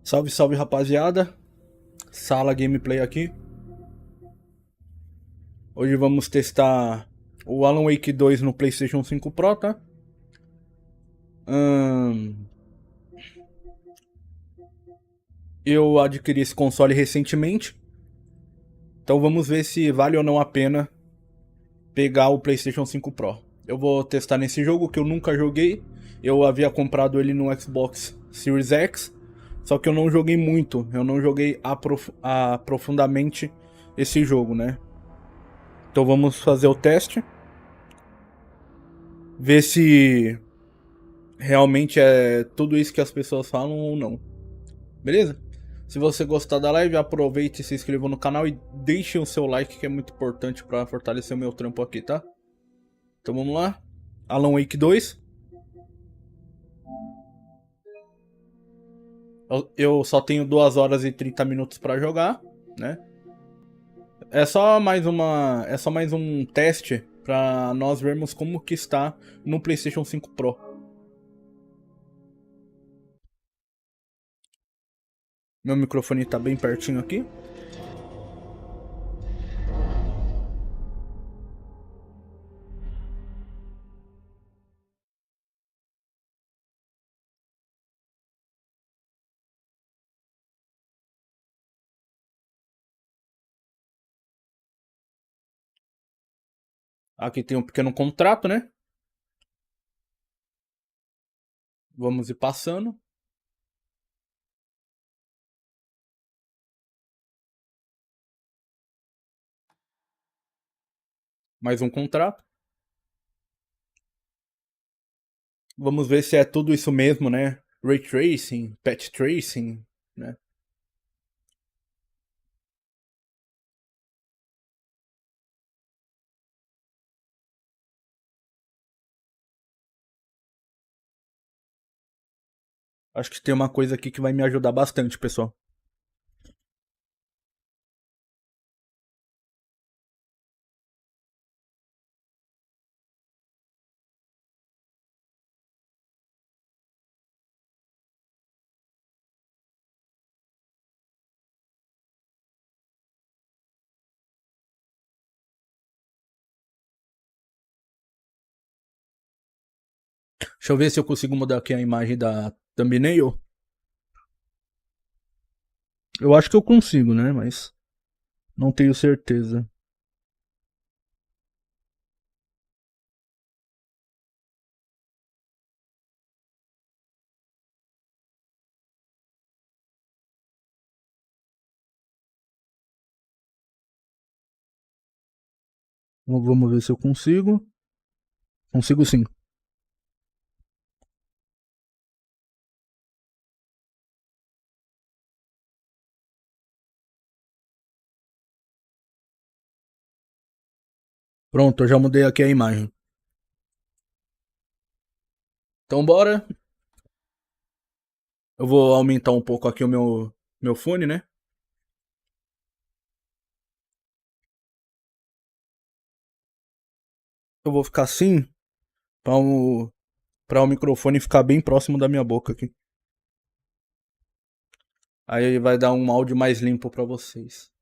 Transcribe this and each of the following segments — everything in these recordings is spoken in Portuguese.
Salve, salve rapaziada, sala gameplay aqui. Hoje vamos testar o Alan Wake 2 no PlayStation 5 Pro, tá? Eu adquiri esse console recentemente, então vamos ver se vale ou não a pena pegar o PlayStation 5 Pro. Eu vou testar nesse jogo que eu nunca joguei, eu havia comprado ele no Xbox Series X, só que eu não joguei muito, eu não joguei aprofundamente esse jogo, né? Então vamos fazer o teste, ver se realmente é tudo isso que as pessoas falam ou não. Beleza? Se você gostar da live, aproveite e se inscreva no canal e deixe o seu like, que é muito importante para fortalecer o meu trampo aqui, tá? Então vamos lá. Alan Wake 2. Eu só tenho 2 horas e 30 minutos pra jogar, né? É só mais um teste pra nós vermos como que está no PlayStation 5 Pro. Meu microfone tá bem pertinho aqui. Aqui tem um pequeno contrato, né? Vamos ir passando. Mais um contrato. Vamos ver se é tudo isso mesmo, né? Ray Tracing, Patch Tracing, né? Acho que tem uma coisa aqui que vai me ajudar bastante, pessoal. Deixa eu ver se eu consigo mudar aqui a imagem da thumbnail. Eu acho que eu consigo, né? Mas não tenho certeza. Vamos ver se eu consigo. Consigo sim. Pronto, eu já mudei aqui a imagem. Então bora. Eu vou aumentar um pouco aqui o meu fone, né? Eu vou ficar assim para o microfone ficar bem próximo da minha boca aqui. Aí vai dar um áudio mais limpo para vocês.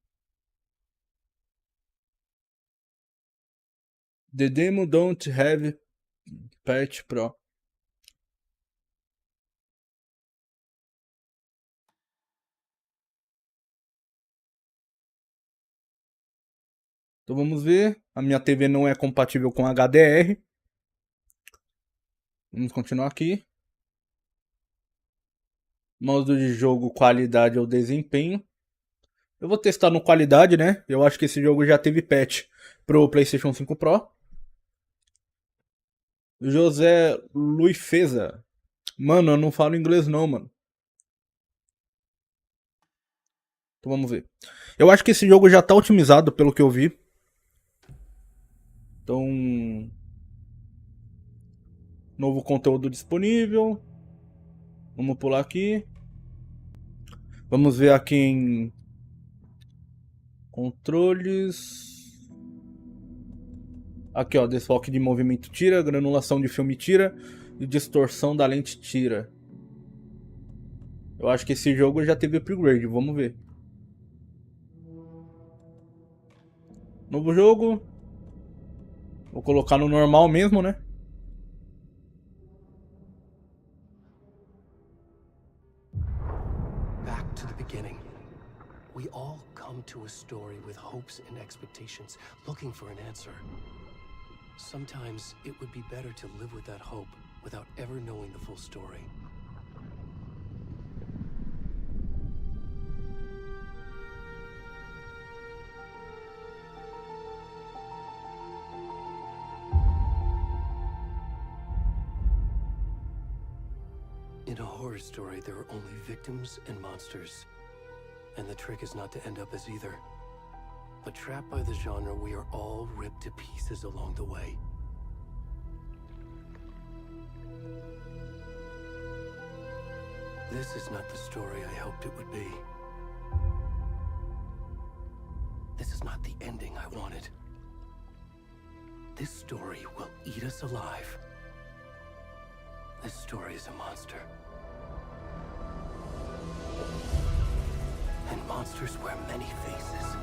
The demo don't have Patch Pro. Então vamos ver. A minha TV não é compatível com HDR. Vamos continuar aqui. Modo de jogo, qualidade ou desempenho. Eu vou testar no qualidade, né? Eu acho que esse jogo já teve patch pro PlayStation 5 Pro. José Luifeza. Mano, eu não falo inglês não, mano. Então vamos ver. Eu acho que esse jogo já tá otimizado pelo que eu vi. Então, novo conteúdo disponível. Vamos pular aqui. Vamos ver aqui em controles. Aqui, ó, desfoque de movimento tira, granulação de filme tira e distorção da lente tira. Eu acho que esse jogo já teve upgrade, vamos ver. Novo jogo. Vou colocar no normal mesmo, né? Back to the beginning. We all come to a story with hopes and expectations, looking for an answer. Sometimes it would be better to live with that hope without ever knowing the full story. In a horror story, there are only victims and monsters. And the trick is not to end up as either. But trapped by the genre, we are all ripped to pieces along the way. This is not the story I hoped it would be. This is not the ending I wanted. This story will eat us alive. This story is a monster. And monsters wear many faces.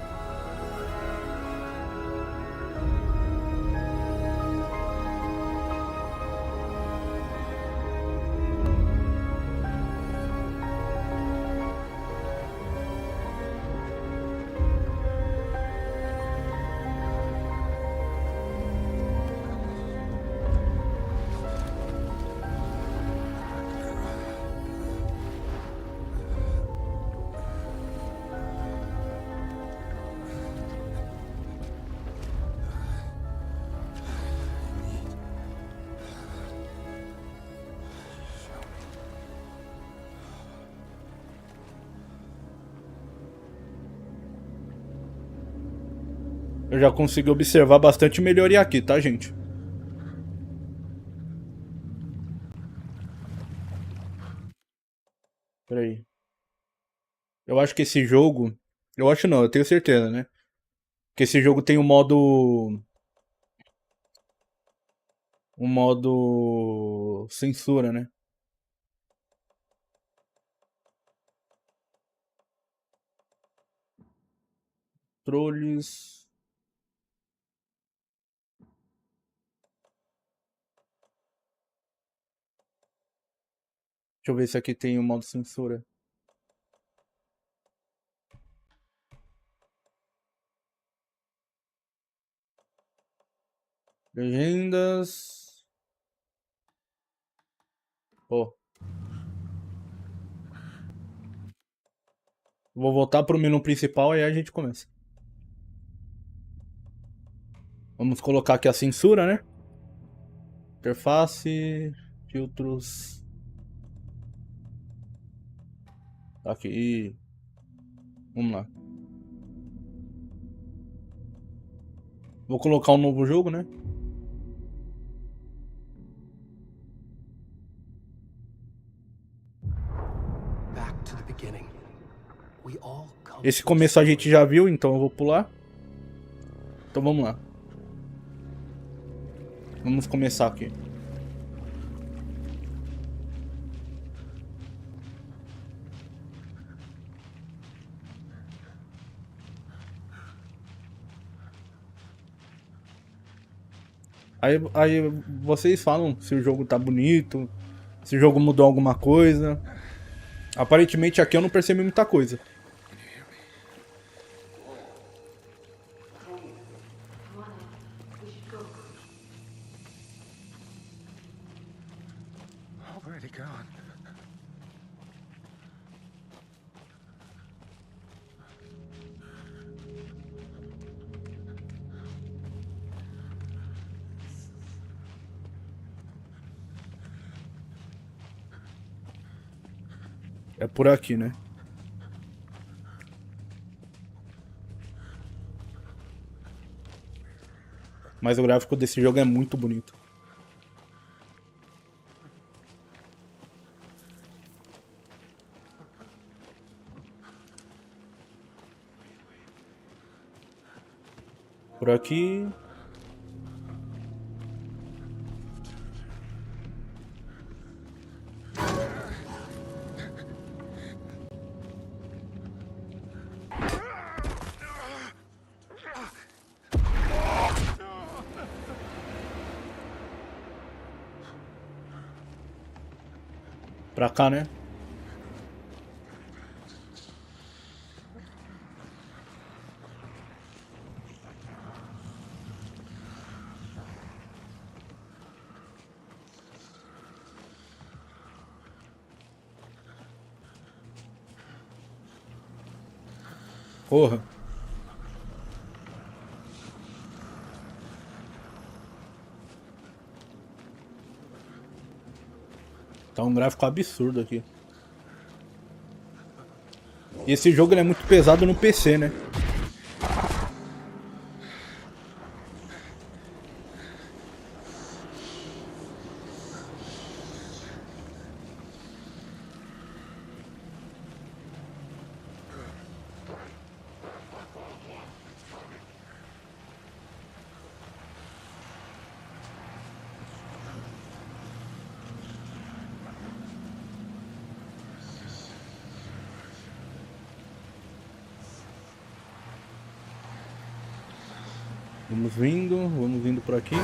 Eu já consegui observar bastante melhoria aqui, tá, gente? Pera aí. Eu acho que esse jogo... Eu acho não, eu tenho certeza, né? Que esse jogo tem um modo... Um modo... Censura, né? Controles... Deixa eu ver se aqui tem o modo censura. Legendas... Pô. Vou voltar pro menu principal e aí a gente começa. Vamos colocar aqui a censura, né? Interface... Filtros... Aqui... Vamos lá. Vou colocar um novo jogo, né? Esse começo a gente já viu, então eu vou pular. Então vamos lá. Vamos começar aqui. Aí vocês falam se o jogo tá bonito, se o jogo mudou alguma coisa. Aparentemente aqui eu não percebi muita coisa. É por aqui, né? Mas o gráfico desse jogo é muito bonito. Por aqui... Pra cá, né? Porra. Tá um gráfico absurdo aqui. E esse jogo ele é muito pesado no PC, né? Vamos vindo por aqui.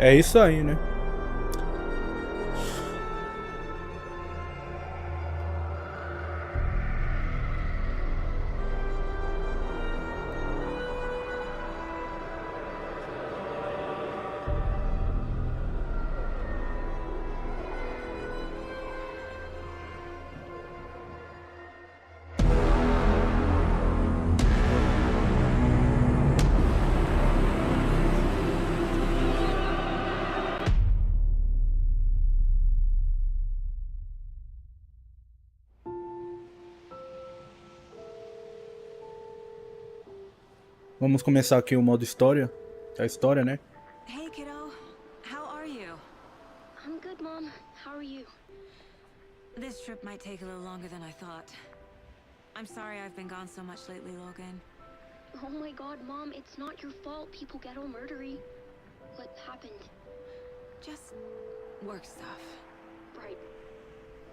É isso aí, né? Vamos começar aqui o modo história. A história, né? Hey, kiddo. How are you? I'm good, Mom. How are you? This trip might take a little longer than I thought. I'm sorry I've been gone so much lately, Logan. Oh my god, Mom, it's not your fault people get all murdery. What happened? Just work stuff. Right.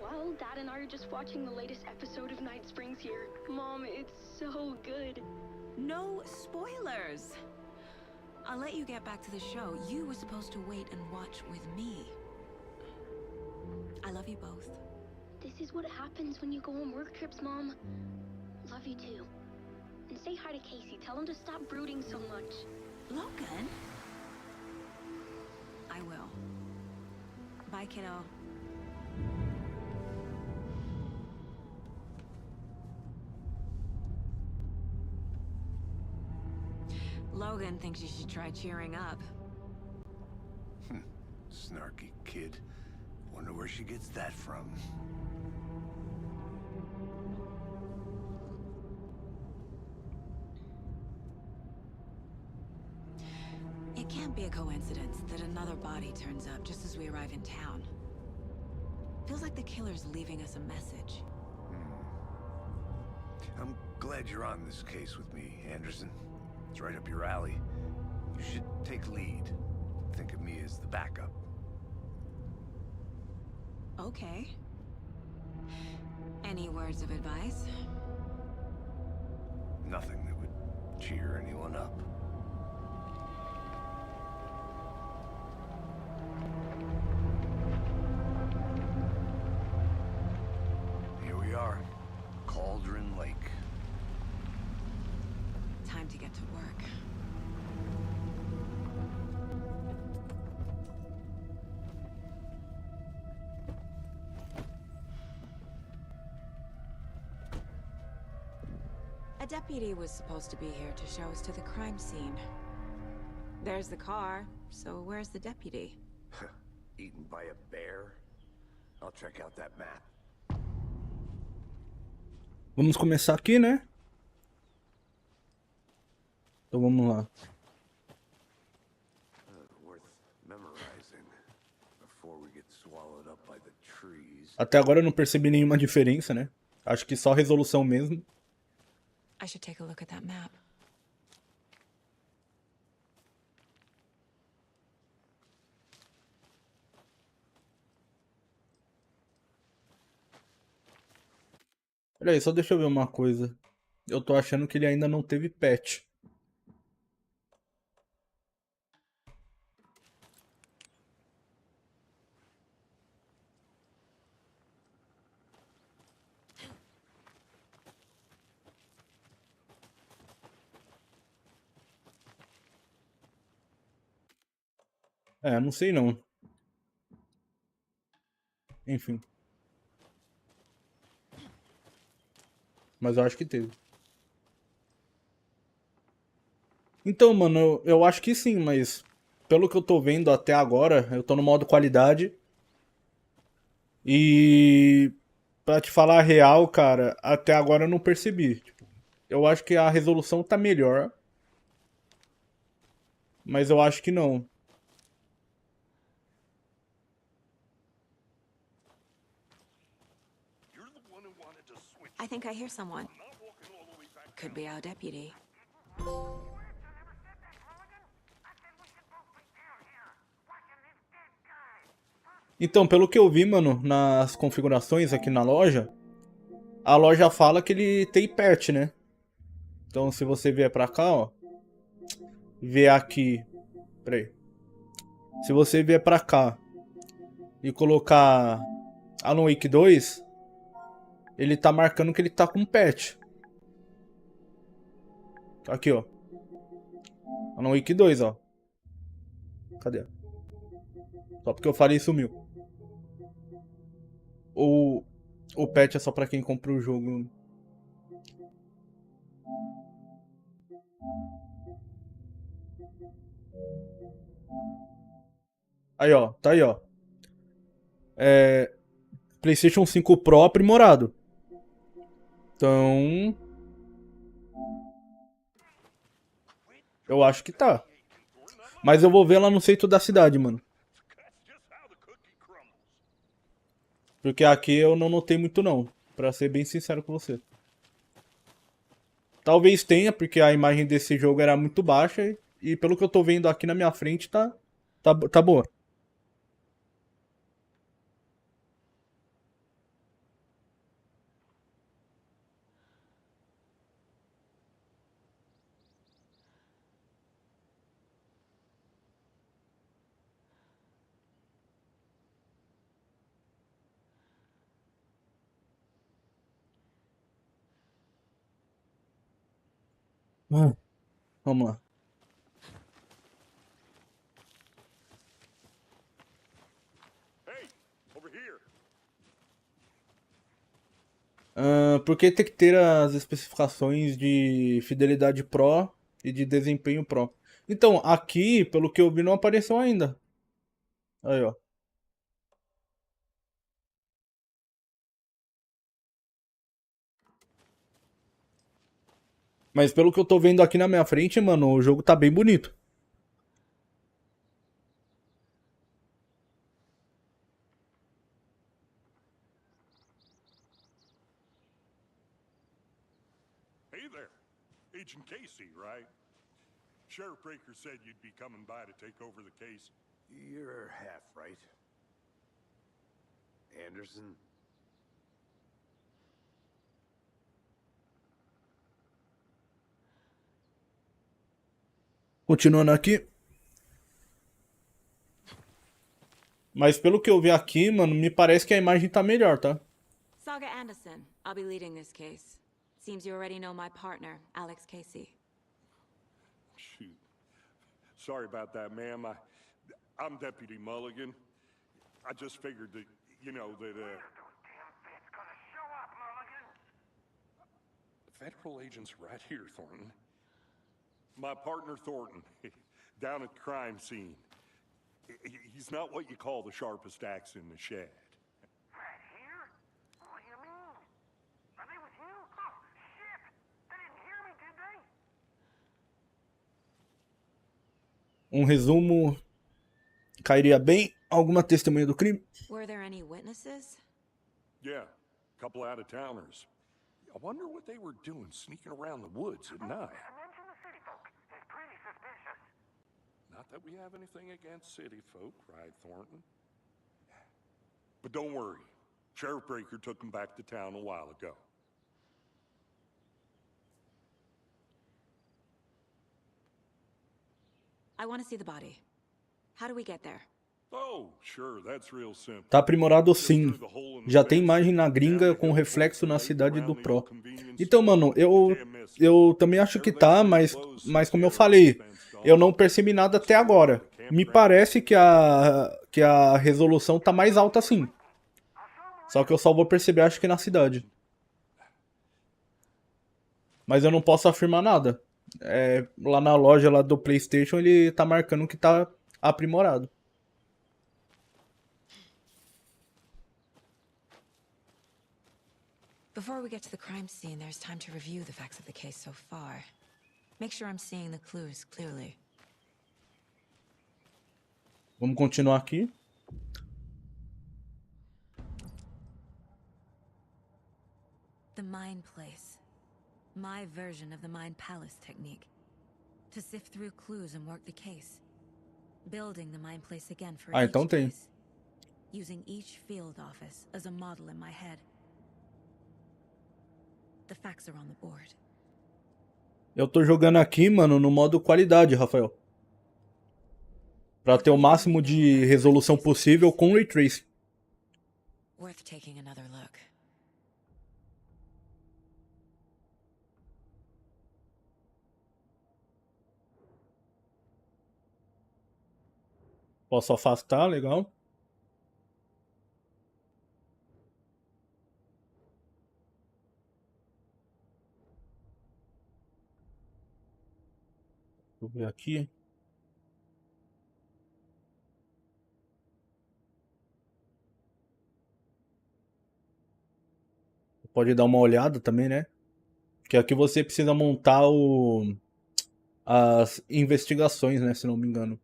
Well, Dad and I are just watching the latest episode of Night Springs here. Mom, it's so good. No spoilers! I'll let you get back to the show. You were supposed to wait and watch with me. I love you both. This is what happens when you go on work trips, Mom. Love you too. And say hi to Casey. Tell him to stop brooding so much. Logan? I will. Bye, kiddo. Logan thinks you should try cheering up. Snarky kid. Wonder where she gets that from. It can't be a coincidence that another body turns up just as we arrive in town. Feels like the killer's leaving us a message. I'm glad you're on this case with me, Anderson. It's right up your alley. You should take lead. Think of me as the backup. Okay. Any words of advice? Nothing that would cheer anyone up. Here we are. Cauldron Lake. Time to get to work. A deputy was supposed to be here to show us to the crime scene. There's the car, so where's the deputy? Eaten by a bear? I'll check out that map. Vamos começar aqui, né? Então vamos lá. Worth memorizing before we get swallowed up by the trees. Até agora eu não percebi nenhuma diferença, né? Acho que só resolução mesmo. I should take a look at that map. Olha aí, só deixa eu ver uma coisa. Eu tô achando que ele ainda não teve patch. É, não sei não. Enfim. Mas eu acho que teve. Então, mano, eu acho que sim, mas pelo que eu tô vendo até agora, eu tô no modo qualidade. E pra te falar a real, cara, até agora eu não percebi. Tipo, eu acho que a resolução tá melhor, mas eu acho que não. I think I hear someone. Could be our deputy. Então, pelo que eu vi, mano, nas configurações aqui na loja, a loja fala que ele tem patch, né? Então, se você vier pra cá, ó, vier aqui, peraí. Se você vier pra cá e colocar Alan Wake 2, ele tá marcando que ele tá com patch. Aqui, ó. Alan Wake 2, ó. Cadê? Só porque eu falei e sumiu. Ou o patch é só pra quem compra o jogo? Aí, ó. Tá aí, ó. PlayStation 5 Pro aprimorado. Então, eu acho que tá. Mas eu vou ver lá no centro da cidade, mano. Porque aqui eu não notei muito não, pra ser bem sincero com você. Talvez tenha, porque a imagem desse jogo era muito baixa e pelo que eu tô vendo aqui na minha frente tá boa. Ah, vamos lá. Porque tem que ter as especificações de fidelidade Pro e de desempenho Pro. Então, aqui, pelo que eu vi, não apareceu ainda. Aí, ó. Mas pelo que eu tô vendo aqui na minha frente, mano, o jogo tá bem bonito. Hey there, Agent Casey, right? Sheriff Breaker said you'd be coming by to take over the case. You're half right. Anderson? Continuando aqui. Mas pelo que eu vi aqui, mano, me parece que a imagem tá melhor, tá? Saga Anderson, I'll be leading this case. Seems you already know my partner, Alex Casey. Shoot. Sorry about that, ma'am. I'm Deputy Mulligan. I just figured that, you know, that, Federal agents right here, Thornton. My partner, Thornton, down at the crime scene. He's not what you call the sharpest axe in the shed. Right here? What do you mean? Are they with you? Oh, shit! They didn't hear me, did they? Um resumo cairia bem. Alguma testemunha do crime? Were there any witnesses? Yeah, a couple out-of-towners. I wonder what they were doing sneaking around the woods at night. Mention the city folk. It's pretty suspicious. Not that we have anything against city folk, right, Thornton? But don't worry. Sheriff Breaker took them back to town a while ago. I want to see the body. How do we get there? Oh, sure, that's real simple. Tá aprimorado sim. Já tem imagem na gringa com reflexo na cidade do Pro. Então, mano, eu também acho que tá, mas como eu falei, eu não percebi nada até agora. Me parece que a resolução tá mais alta sim. Só que eu só vou perceber, acho que na cidade. Mas eu não posso afirmar nada. Lá na loja lá do PlayStation ele tá marcando que tá aprimorado. Before we get to the crime scene, there's time to review the facts of the case so far. Make sure I'm seeing the clues clearly. Vamos continuar aqui. The Mind Place. My version of the Mind Palace technique. To sift through clues and work the case. Building the Mind Place again for each Então tem. case. Using each field office as a model in my head. The facts are on the board. Eu tô jogando aqui, mano, no modo qualidade, Rafael. Pra ter o máximo de resolução possível com Ray Tracing. Worth taking another look. Posso afastar, legal. Deixa eu ver aqui. Pode dar uma olhada também, né? Que aqui você precisa montar as investigações, né? Se não me engano.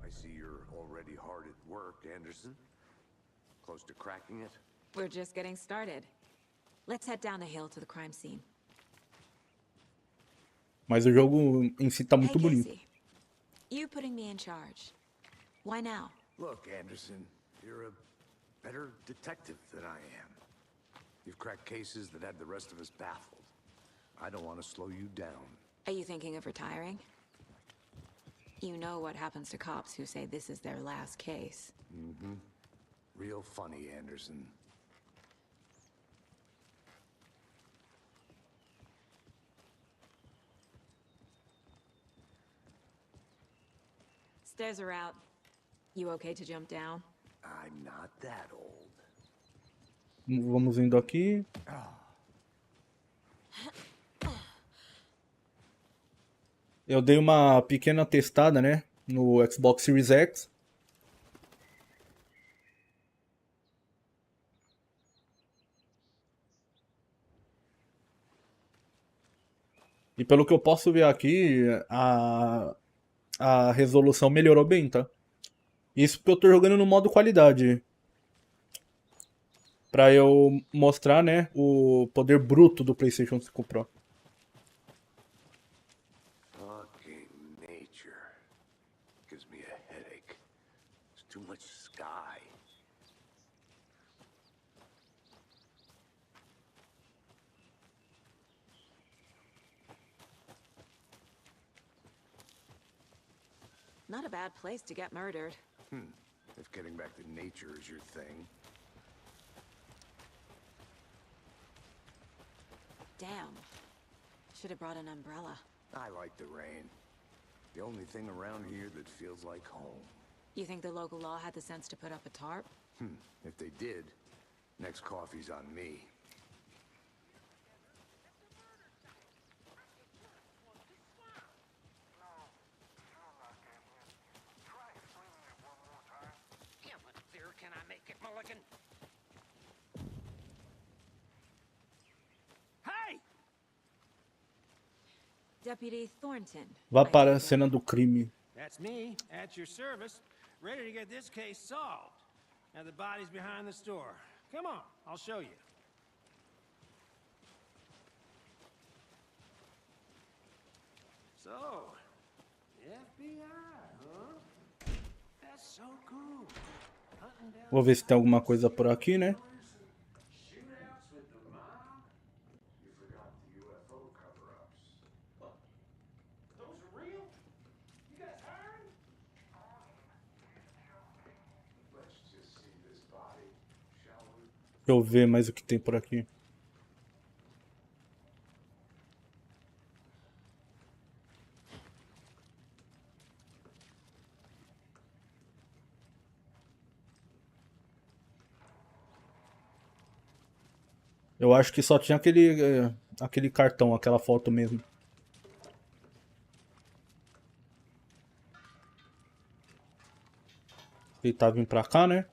I see you're already hard at work, Anderson. Close to cracking it? We're just getting started. Let's head down the hill to the crime scene. Mas o jogo em si tá muito Hey, bonito. Casey. You putting me in charge. Why now? Look, Anderson, you're a better detective than I am. You've cracked cases that had the rest of us baffled. I don't want to slow you down. Are you thinking of retiring? You know what happens to cops who say this is their last case. Mm-hmm. Real funny, Anderson. Stairs are out. You okay to jump down? I'm not that old. Vamos indo aqui. Eu dei uma pequena testada, né? No Xbox Series X. E pelo que eu posso ver aqui, a resolução melhorou bem, tá? Isso porque eu tô jogando no modo qualidade. Pra eu mostrar, né, o poder bruto do PlayStation 5 Pro. Fucking nature. Gives me a headache. There's too much sky. Not a bad place to get murdered. If getting back to nature is your thing. Damn. Should have brought an umbrella. I like the rain. The only thing around here that feels like home. You think the local law had the sense to put up a tarp? If they did, next coffee's on me. Yeah, but there, can I make it, Mulligan? Hey! Deputy Thornton. Vá I para a take it. cena do crime. That's me, at your service, ready to get this case solved. Now the body's behind the store. Come on, I'll show you. So, FBI, huh? That's so cool. Hunting down Vou ver se tem alguma coisa por aqui, né? shootouts with the Deixa eu ver mais o que tem por aqui. Eu acho que só tinha aquele cartão, aquela foto mesmo. Ele tá vindo pra cá, né?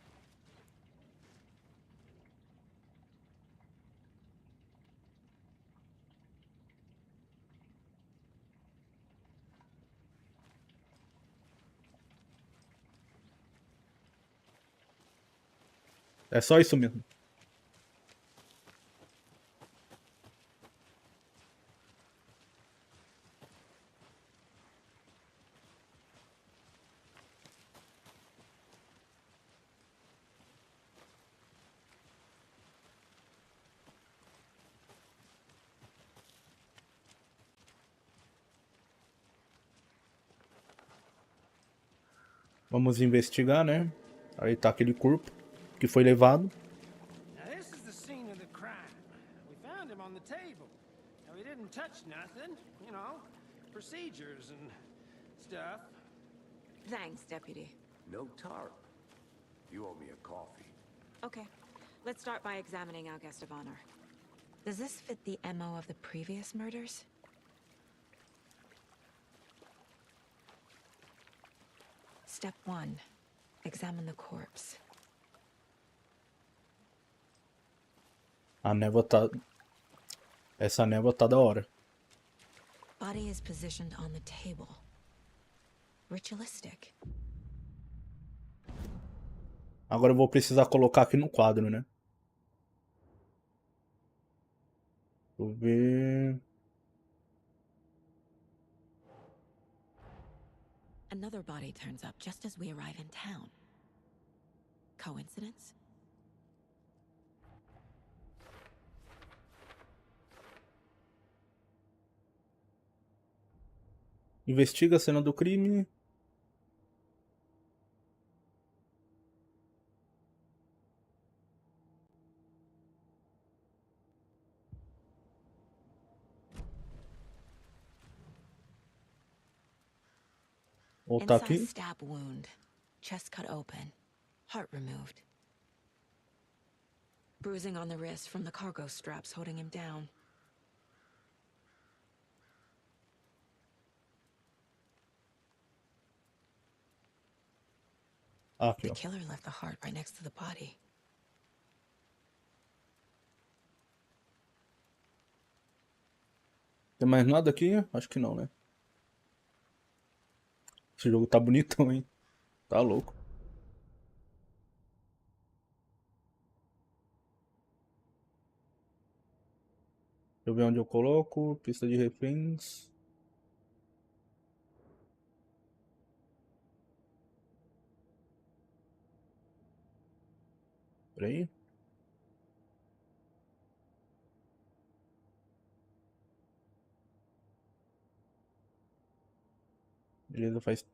É só isso mesmo. Vamos investigar, né? Aí tá aquele corpo que foi levado. Now this is the scene of the crime. We found him on the table. Now he didn't touch nothing, you know, procedures and stuff. Thanks, Deputy. No tarp. You owe me a coffee. Okay, let's start by examining our guest of honor. Does this fit the MO of the previous murders? Step 1. Examine the corpse. A névoa tá... Essa névoa tá da hora. Body is positioned on the table. Ritualistic. Agora eu vou precisar colocar aqui no quadro, né? Deixa eu ver... Another body turns up just as we arrive in town. Coincidence? Investiga a cena do crime. Voltar Inside aqui. stab wound. Chest cut open. Heart removed. Bruising on the wrist from the cargo straps holding him down. Aqui, The ó. killer left the heart right next to the body. Tem mais nada aqui? Acho que não, né? Esse jogo tá bonitão, hein? Tá louco. Deixa eu ver onde eu coloco. Pista de reféns. Peraí. Beleza, faz...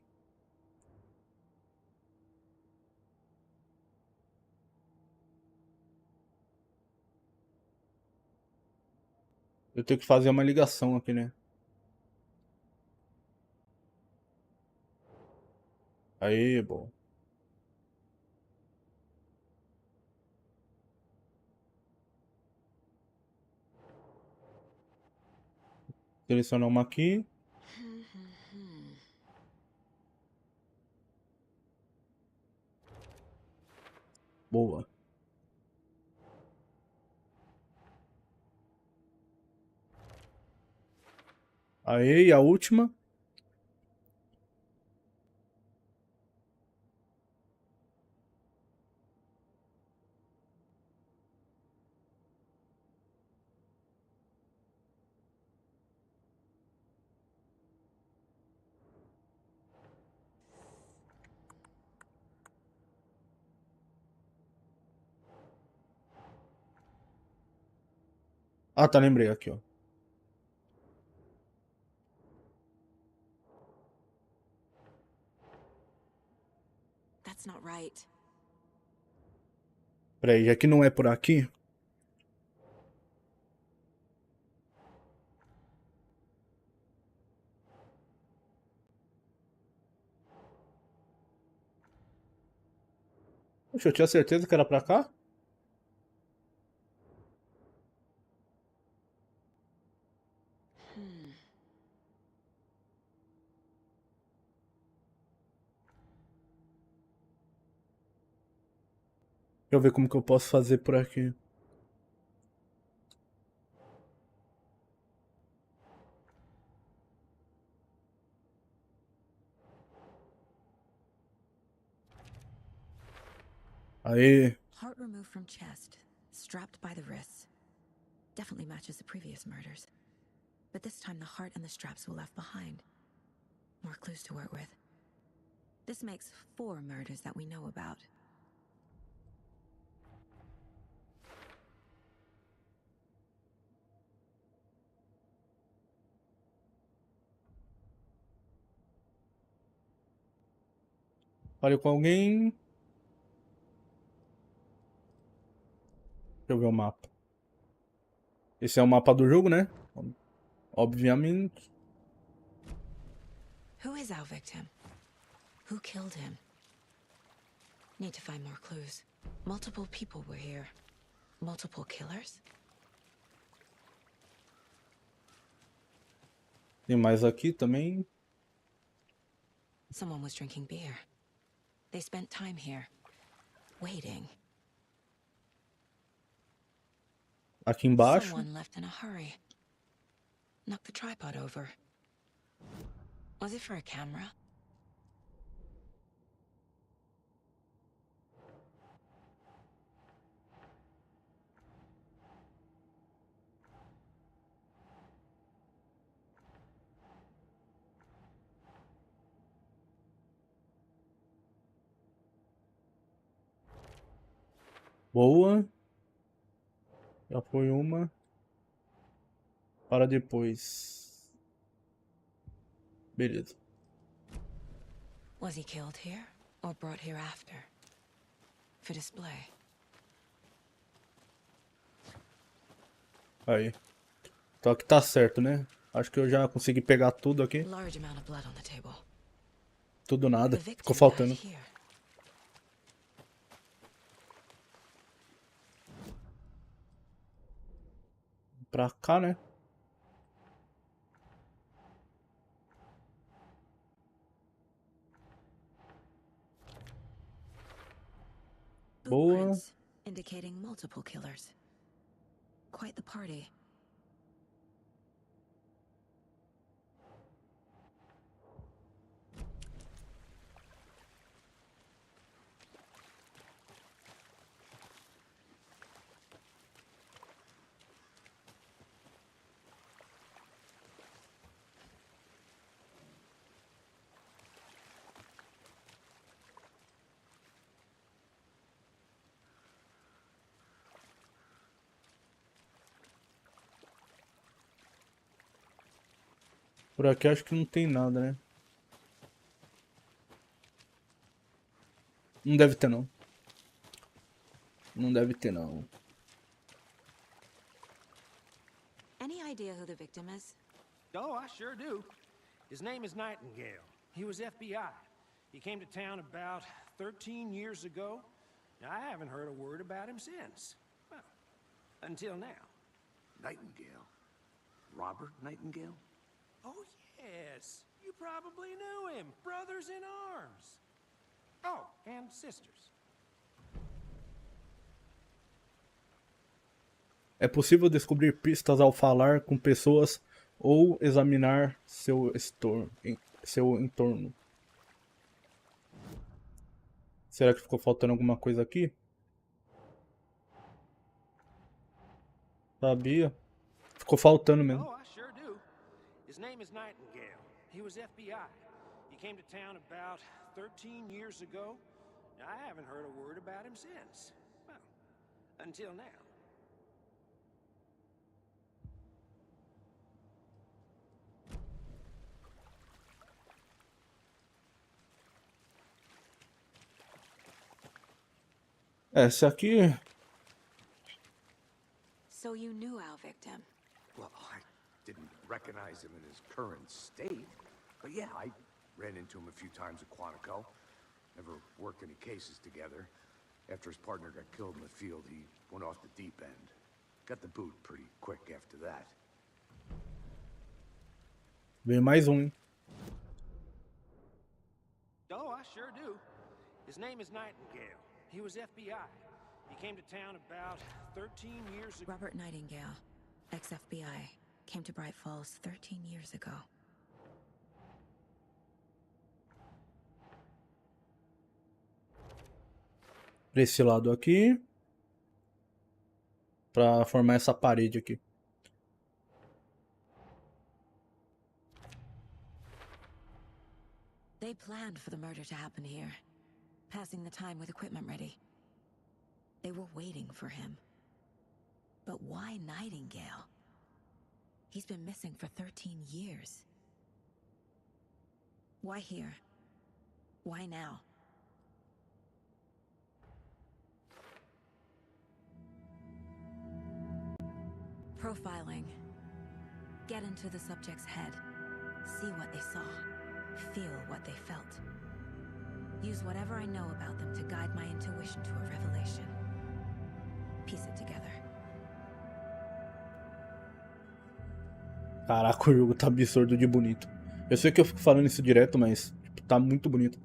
Eu tenho que fazer uma ligação aqui, né? Aí, bom. Selecionar uma aqui. Boa. Aí, a última. Ah, tá, lembrei aqui, ó. That's not right. Peraí, já que não é por aqui. Poxa, eu tinha certeza que era pra cá? Deixa eu ver como que eu posso fazer por aqui. Aê. Heart removed from chest, strapped by the wrists. Definitely matches the previous murders. But this time the heart and the straps were left behind. More clues to work with. This makes 4 murders that we know about. Falei com alguém. Deixa eu ver o mapa. Esse é o mapa do jogo, né? Obviamente. Who is our victim? Who killed him? Need to find more clues. Multiple people were here. Multiple killers? Tem mais aqui também. Someone was drinking beer. They spent time here, waiting. Aqui embaixo. Someone left in a hurry. Knocked the tripod over. Was it for a camera? Boa. Já foi uma. Para depois. Beleza. Was he killed here or brought here after? For display. Aí. Então aqui tá certo, né? Acho que eu já consegui pegar tudo aqui. Large amount of blood on the table. Tudo nada. The Ficou victim faltando. died here. Pra cá, né? Boa. Footprints indicating multiple killers. Quite the party. Por aqui acho que não tem nada, né? Não deve ter, não. Não deve ter, não. Any idea who the victim is? Oh, I sure do. His name is Nightingale. He was FBI. He came to town about 13 years ago. I haven't heard a word about him since. Well, until now. Nightingale? Robert Nightingale? Oh, yes. You probably knew him. Brothers in arms. Oh, and sisters. É possível descobrir pistas ao falar com pessoas ou examinar seu entorno. Será que ficou faltando alguma coisa aqui? Sabia. Ficou faltando mesmo. Oh, I sure do. His name is Nightingale. He was FBI. He came to town about 13 years ago. I haven't heard a word about him since. Well, until now. Essa aqui victim. Well, I didn't recognize him in his current state. But yeah, I ran into him a few times at Quantico. Never worked any cases together. After his partner got killed in the field, he went off the deep end. Got the boot pretty quick after that. Vem mais um, hein? Oh, I sure do. His name is Nightingale. He was FBI. He came to town about 13 years ago. Robert Nightingale, ex-FBI, came to Bright Falls 13 years ago. Pra esse lado aqui. Pra formar essa parede aqui. They planned for the murder to happen here, passing the time with equipment ready. They were waiting for him. But why Nightingale? He's been missing for 13 years. Why here? Why now? Profiling. Get into the subject's head. See what they saw. Feel what they felt. Use whatever I know about them to guide my intuition to a revelation. Piece it together. Caraca, o jogo tá absurdo de bonito. Eu sei que eu fico falando isso direto, mas tipo, tá muito bonito.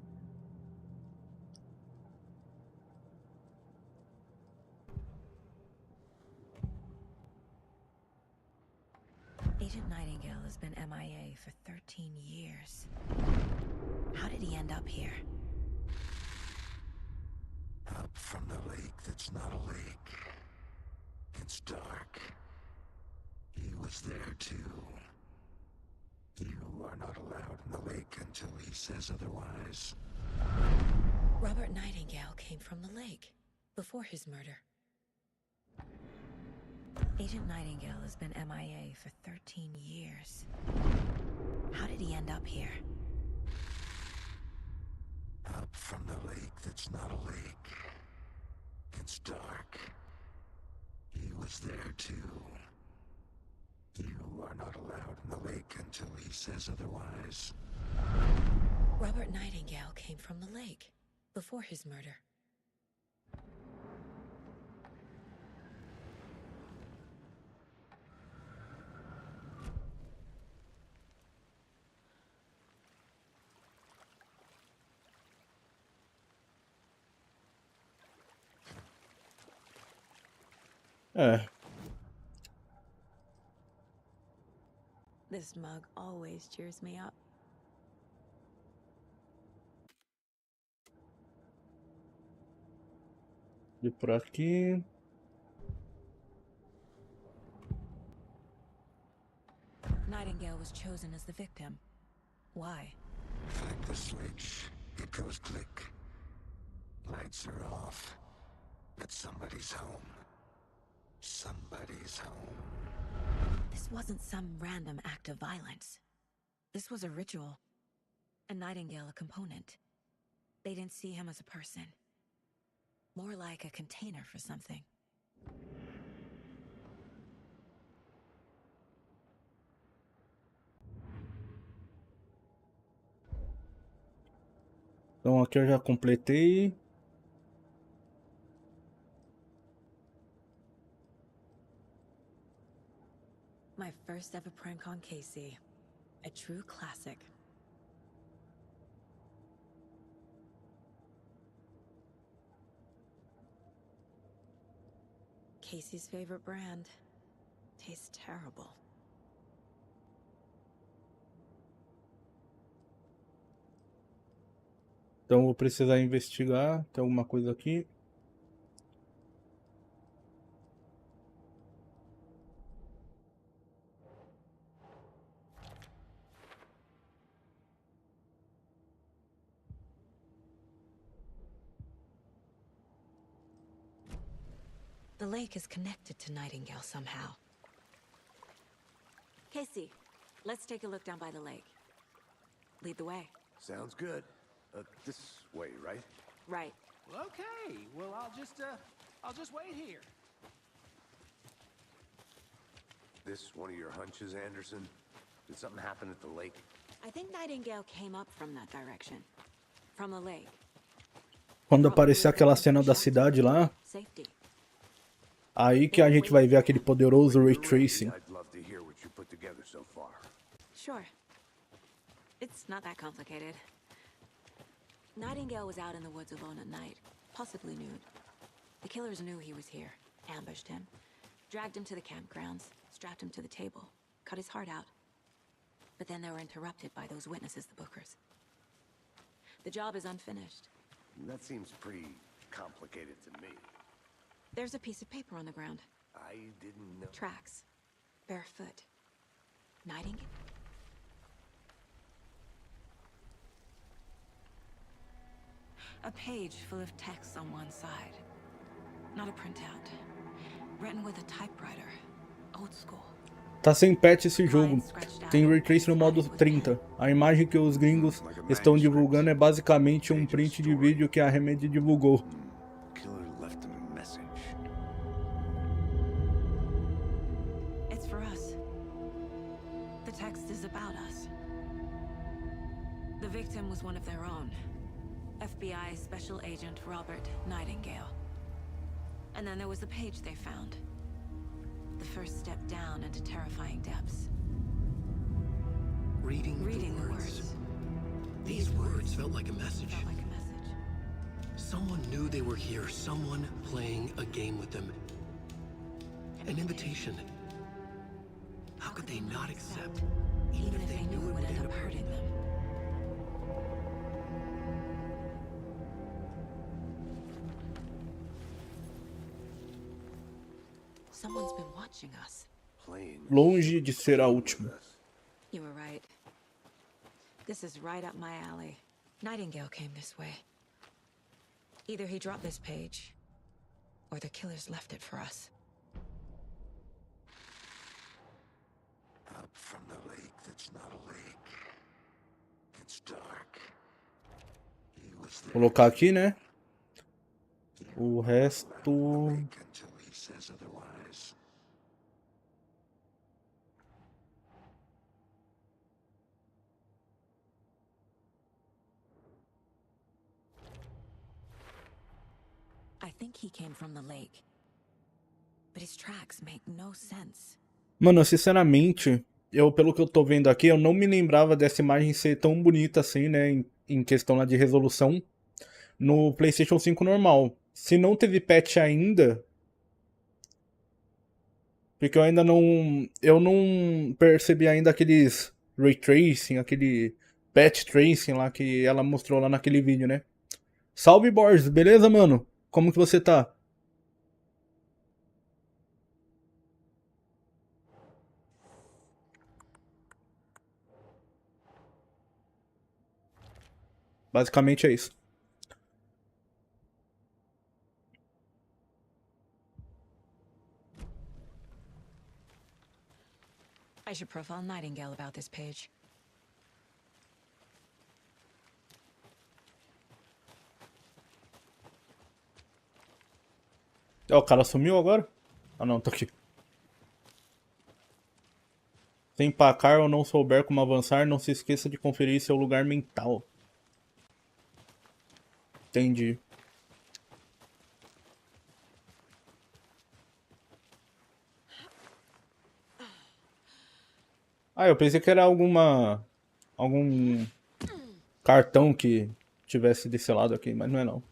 Agent Nightingale has been MIA for 13 years. How did he end up here? Up from the lake that's not a lake. It's dark. He was there too. You are not allowed in the lake until he says otherwise. Robert Nightingale came from the lake before his murder. Agent Nightingale has been MIA for 13 years. How did he end up here? Up from the lake that's not a lake. It's dark. He was there too. You are not allowed in the lake until he says otherwise. Robert Nightingale came from the lake before his murder. É. This mug always cheers me up. E por aqui. Nightingale was chosen as the victim. Why? Flick the switch. It goes click. Lights are off. But somebody's home. Somebody's home. This wasn't some random act of violence. This was a ritual. A Nightingale a component. They didn't see him as a person. More like a container for something. Então aqui eu já completei. My first ever prank on Casey. A true classic. Casey's favorite brand. Tastes terrible. Então vou precisar investigar. Tem alguma coisa aqui. The lake is connected to Nightingale somehow. Casey, let's take a look down by the lake. Lead the way. Sounds good. This way, right? Right. Well, okay. Well, I'll just wait here. this one of your hunches, Anderson? Did something happen at the lake? I think Nightingale came up from that direction. From the lake. Quando aparecer aquela cena da cidade lá, Safety. aí que a gente vai ver aquele poderoso Ray Tracing. I'd love to hear what you put together so far. Sure. It's not that complicated. Nightingale was out in the woods alone at night, possibly nude. The killers knew he was here, ambushed him, dragged him to the campgrounds, strapped him to the table, cut his heart out. But then they were interrupted by those witnesses, the Bookers. The job is unfinished. That seems pretty complicated to me. There's a piece of paper on the ground. I didn't know. Tracks. Barefoot. Nightingale? A page full of text on one side. Not a printout. Written with a typewriter. Old school. Tá sem patch esse jogo. Tem Ray Tracing no modo 30. A imagem que os gringos estão divulgando é basicamente um print de vídeo que a Remedy divulgou. Killer left him a message. It's for us. The text is about us. The victim was one of their own. FBI Special Agent Robert Nightingale. And then there was the page they found. The first step down into terrifying depths. Reading the words. These words felt like a message. Felt like a message. Someone knew they were here, someone playing a game with them. An invitation. How could they not accept, Even if they knew it would end up hurting them. Someone's been watching us. Playing. Longe de ser a última. You were right. This is right up my alley. Nightingale came this way. Either he dropped this page, or the killers left it for us. Up from the lake that's not a lake. It's dark. He was there. Vou colocar aqui, né? O resto... Awake until he says otherwise. I think he came from the lake. But his tracks make no sense. Mano, sinceramente, pelo que eu tô vendo aqui, eu não me lembrava dessa imagem ser tão bonita assim, né? Em questão lá de resolução. No PlayStation 5 normal. Se não teve patch ainda... Porque eu ainda não... Eu não percebi ainda aqueles Ray Tracing, aquele Patch Tracing lá que ela mostrou lá naquele vídeo, né? Salve, Borges! Beleza, mano? Como que você tá? Basicamente é isso. I should profile Nightingale about this page. Ó, o cara sumiu agora? Ah não, tô aqui. Se empacar ou não souber como avançar, não se esqueça de conferir seu lugar mental. Entendi. Ah, eu pensei que era algum cartão que tivesse desse lado aqui, mas não é não.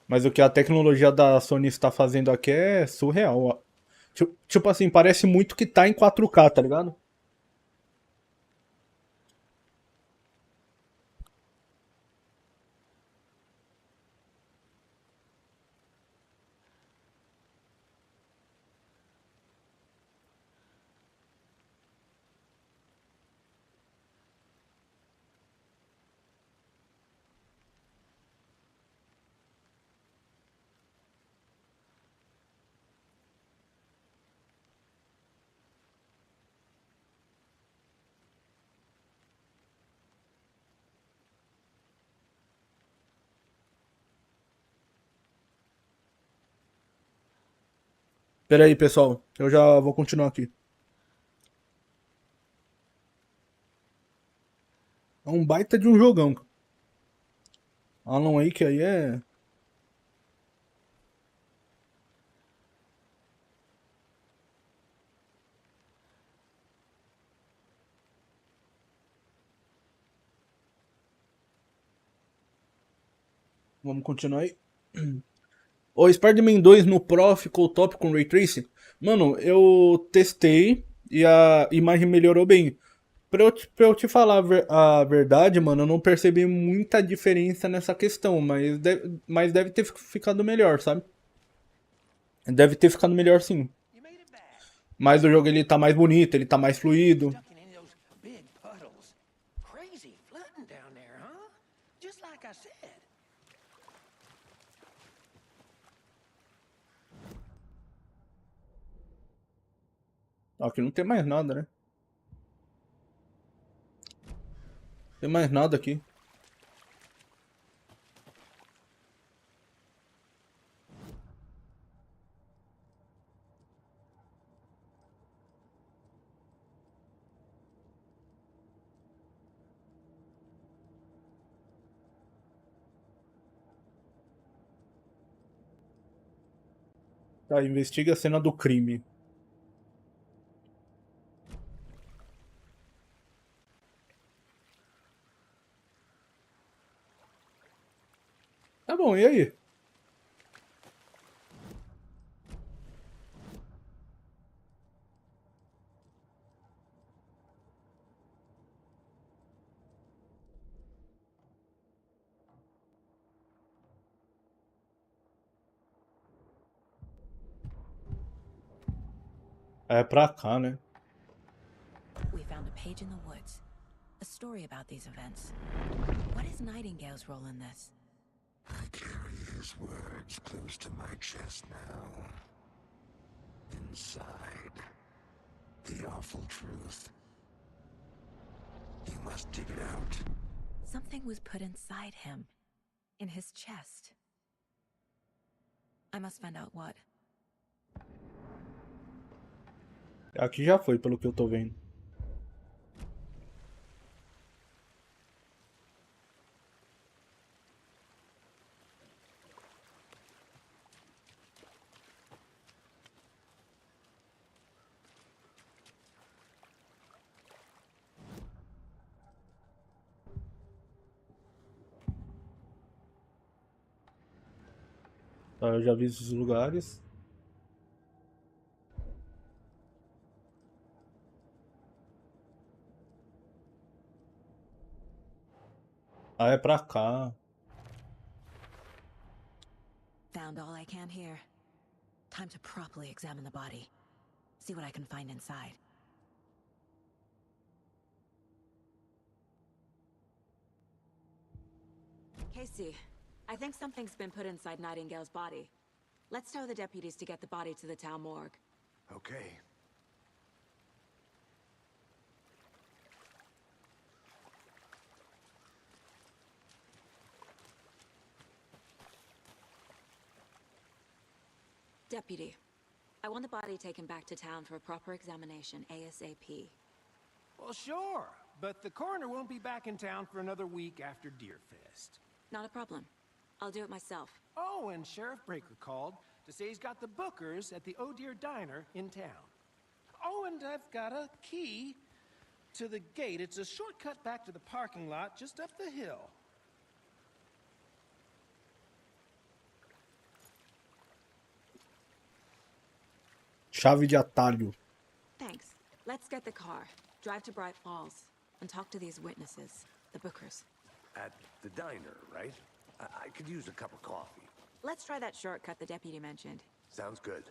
Mas o que a tecnologia da Sony está fazendo aqui é surreal, ó. Tipo assim, parece muito que tá em 4K, tá ligado? Pera aí, pessoal. Eu já vou continuar aqui. É um baita de um jogão. Alan Wake aí é... Vamos continuar aí. O Spider-Man 2 no Pro ficou top com Ray Tracing? Mano, eu testei e a imagem melhorou bem. Pra eu te falar a verdade, mano, eu não percebi muita diferença nessa questão, mas deve ter ficado melhor, sabe? Deve ter ficado melhor sim. You made it back. Mas o jogo ele tá mais bonito, ele tá mais fluido. Stuck in any of those big puddles. Crazy flooding down there, huh? Just like I said. Aqui não tem mais nada, né? Tem mais nada aqui. Tá, investiga a cena do crime. Tá bom, e aí? É pra cá, né? We found a page in the woods. A story about these events. What is Nightingale's role in this? I carry his words close to my chest now. Inside, the awful truth. You must dig it out. Something was put inside him. In his chest. I must find out what. Aqui já foi, pelo que eu tô vendo. Tá, eu já vi esses lugares. Ah, é pra cá. Found all I can here. Time to properly examine the body. See what I can find inside. Casey, I think something's been put inside Nightingale's body. Let's tell the deputies to get the body to the town morgue. Okay. Deputy, I want the body taken back to town for a proper examination ASAP. Well, sure, but the coroner won't be back in town for another week after Deerfest. Not a problem. I'll do it myself. Oh, and Sheriff Breaker called to say he's got the bookers at the Oh Dear Diner in town. Oh, and I've got a key to the gate. It's a shortcut back to the parking lot just up the hill. Chave de atalho. Thanks. Let's get the car, drive to Bright Falls, and talk to these witnesses, the bookers. At the diner, right? I could use a cup of coffee. Let's try that shortcut the deputy mentioned. Sounds good.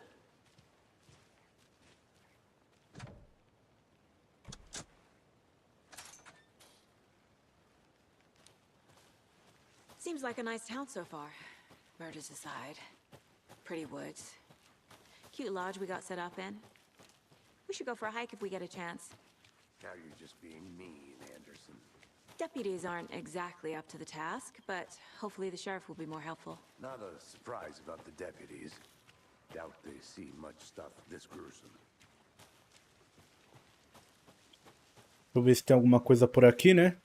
Seems like a nice town so far. Murders aside. Pretty woods. Cute lodge we got set up in. We should go for a hike if we get a chance. Now you're just being mean, Anderson. Deputies aren't exactly up to the task, but hopefully the sheriff will be more helpful. Not a surprise about the deputies. Doubt they see much stuff this gruesome. Deixa eu ver se tem alguma coisa por aqui, né?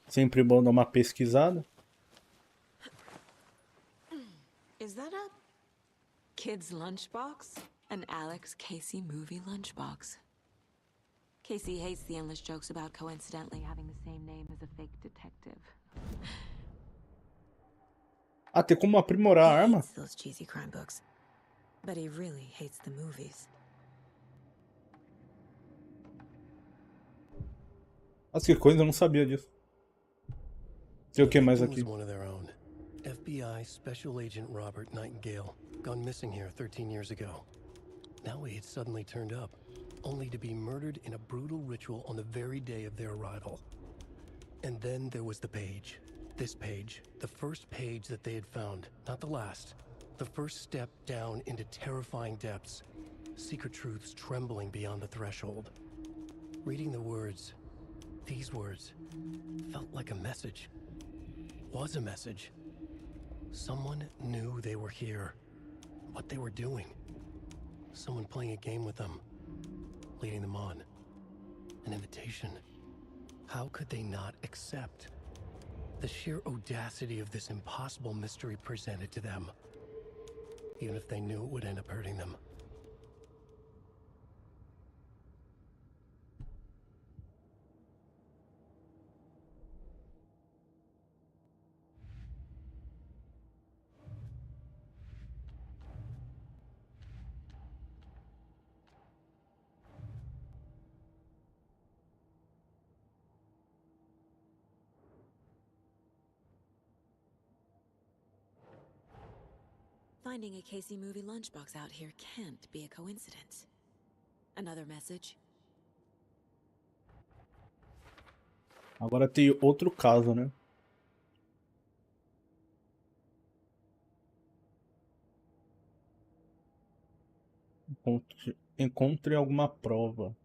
Sempre bom dar uma pesquisada. Is that a kid's lunchbox? An Alex Casey movie lunchbox. Casey hates the endless jokes about coincidentally having the same name as a fake detective. Ah, tem como aprimorar a He arma? hates those cheesy crime books, but he really hates the movies. Nossa, que coisa, eu não sabia disso. Tem o que mais victim aqui? was one of their own. FBI Special Agent Robert Nightingale, gone missing here 13 years ago. Now he had suddenly turned up, only to be murdered in a brutal ritual on the very day of their arrival. And then there was the page. This page, the first page that they had found, not the last. The first step down into terrifying depths. Secret truths trembling beyond the threshold. Reading the words, these words, felt like a message. Was a message. Someone knew they were here. What they were doing. Someone playing a game with them. Leading them on. An invitation. How could they not accept? The sheer audacity of this impossible mystery presented to them. Even if they knew it would end up hurting them. Finding a Casey movie lunchbox out here can't be a coincidence. Another message? Agora tem outro caso, né? Encontre alguma prova.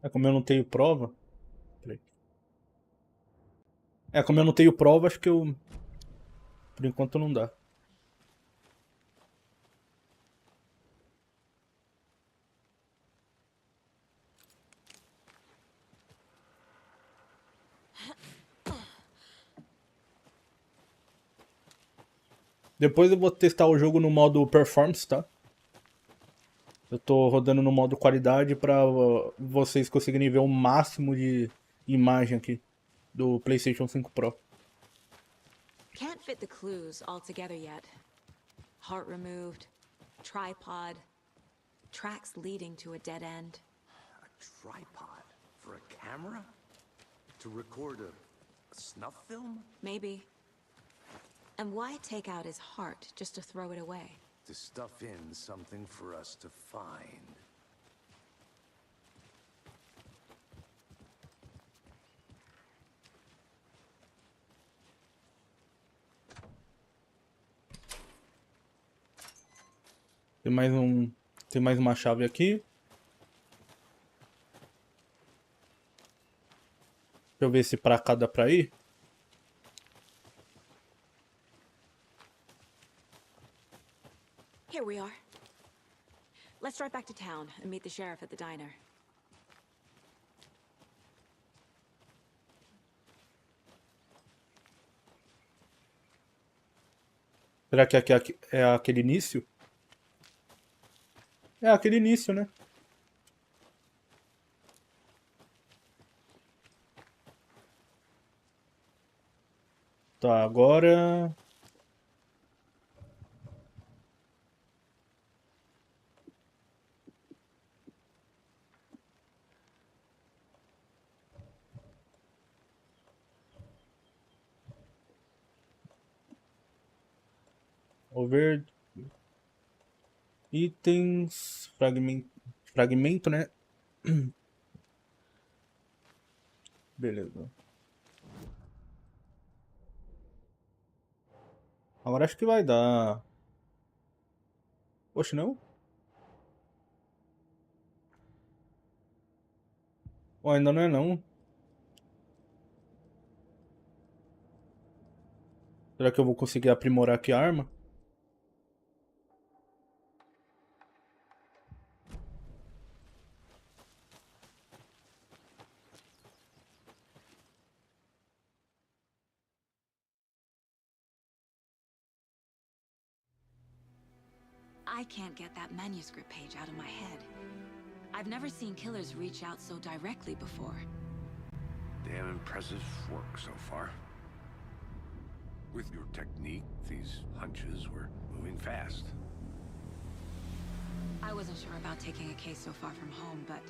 É como eu não tenho prova. Peraí. É como eu não tenho prova, acho que eu. Por enquanto não dá. Depois eu vou testar o jogo no modo performance, tá? Eu tô rodando no modo qualidade pra vocês conseguirem ver o máximo de imagem aqui do PlayStation 5 Pro. Can't fit the clues all together yet. Heart removed, tripod, tracks leading to a dead end. A tripod? For a camera? To record a snuff film? Maybe. And why take out his heart just to throw it away? To stuff in something for us to find. Tem mais uma chave aqui. Deixa eu ver se pra cá dá pra ir. Here we are. Let's drive back to town and meet the sheriff at the diner. Será que aqui é aquele início? É aquele início, né? Tá, agora... Over... Itens... Fragmento, né? Beleza. Agora acho que vai dar. Poxa, não? Oh, ainda não é não. Será que eu vou conseguir aprimorar aqui a arma? I can't get that manuscript page out of my head. I've never seen killers reach out so directly before. Damn impressive work so far. With your technique, these hunches were moving fast. I wasn't sure about taking a case so far from home, but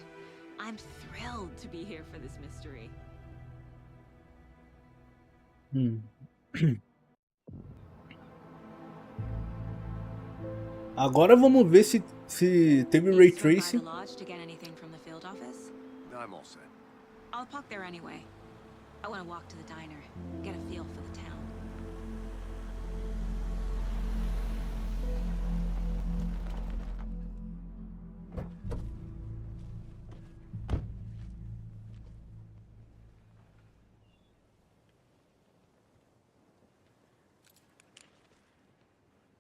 I'm thrilled to be here for this mystery. Agora vamos ver se teve ray Need to swing by the tracing. lodge to get anything from the field office? I'm all set. I'll park there anyway. I want to walk to the diner, get a feel for the town.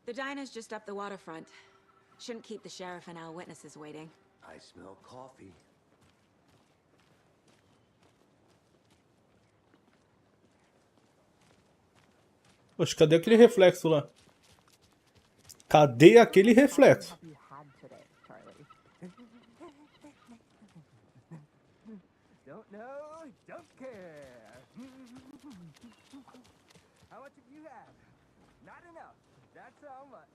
The diner's just up the waterfront. Shouldn't keep the sheriff and our witnesses waiting. I smell coffee. Poxa, cadê aquele reflexo lá? Cadê aquele reflexo? You had today, Charlie. Don't know, don't care. How much have you had? Not enough. That's how much.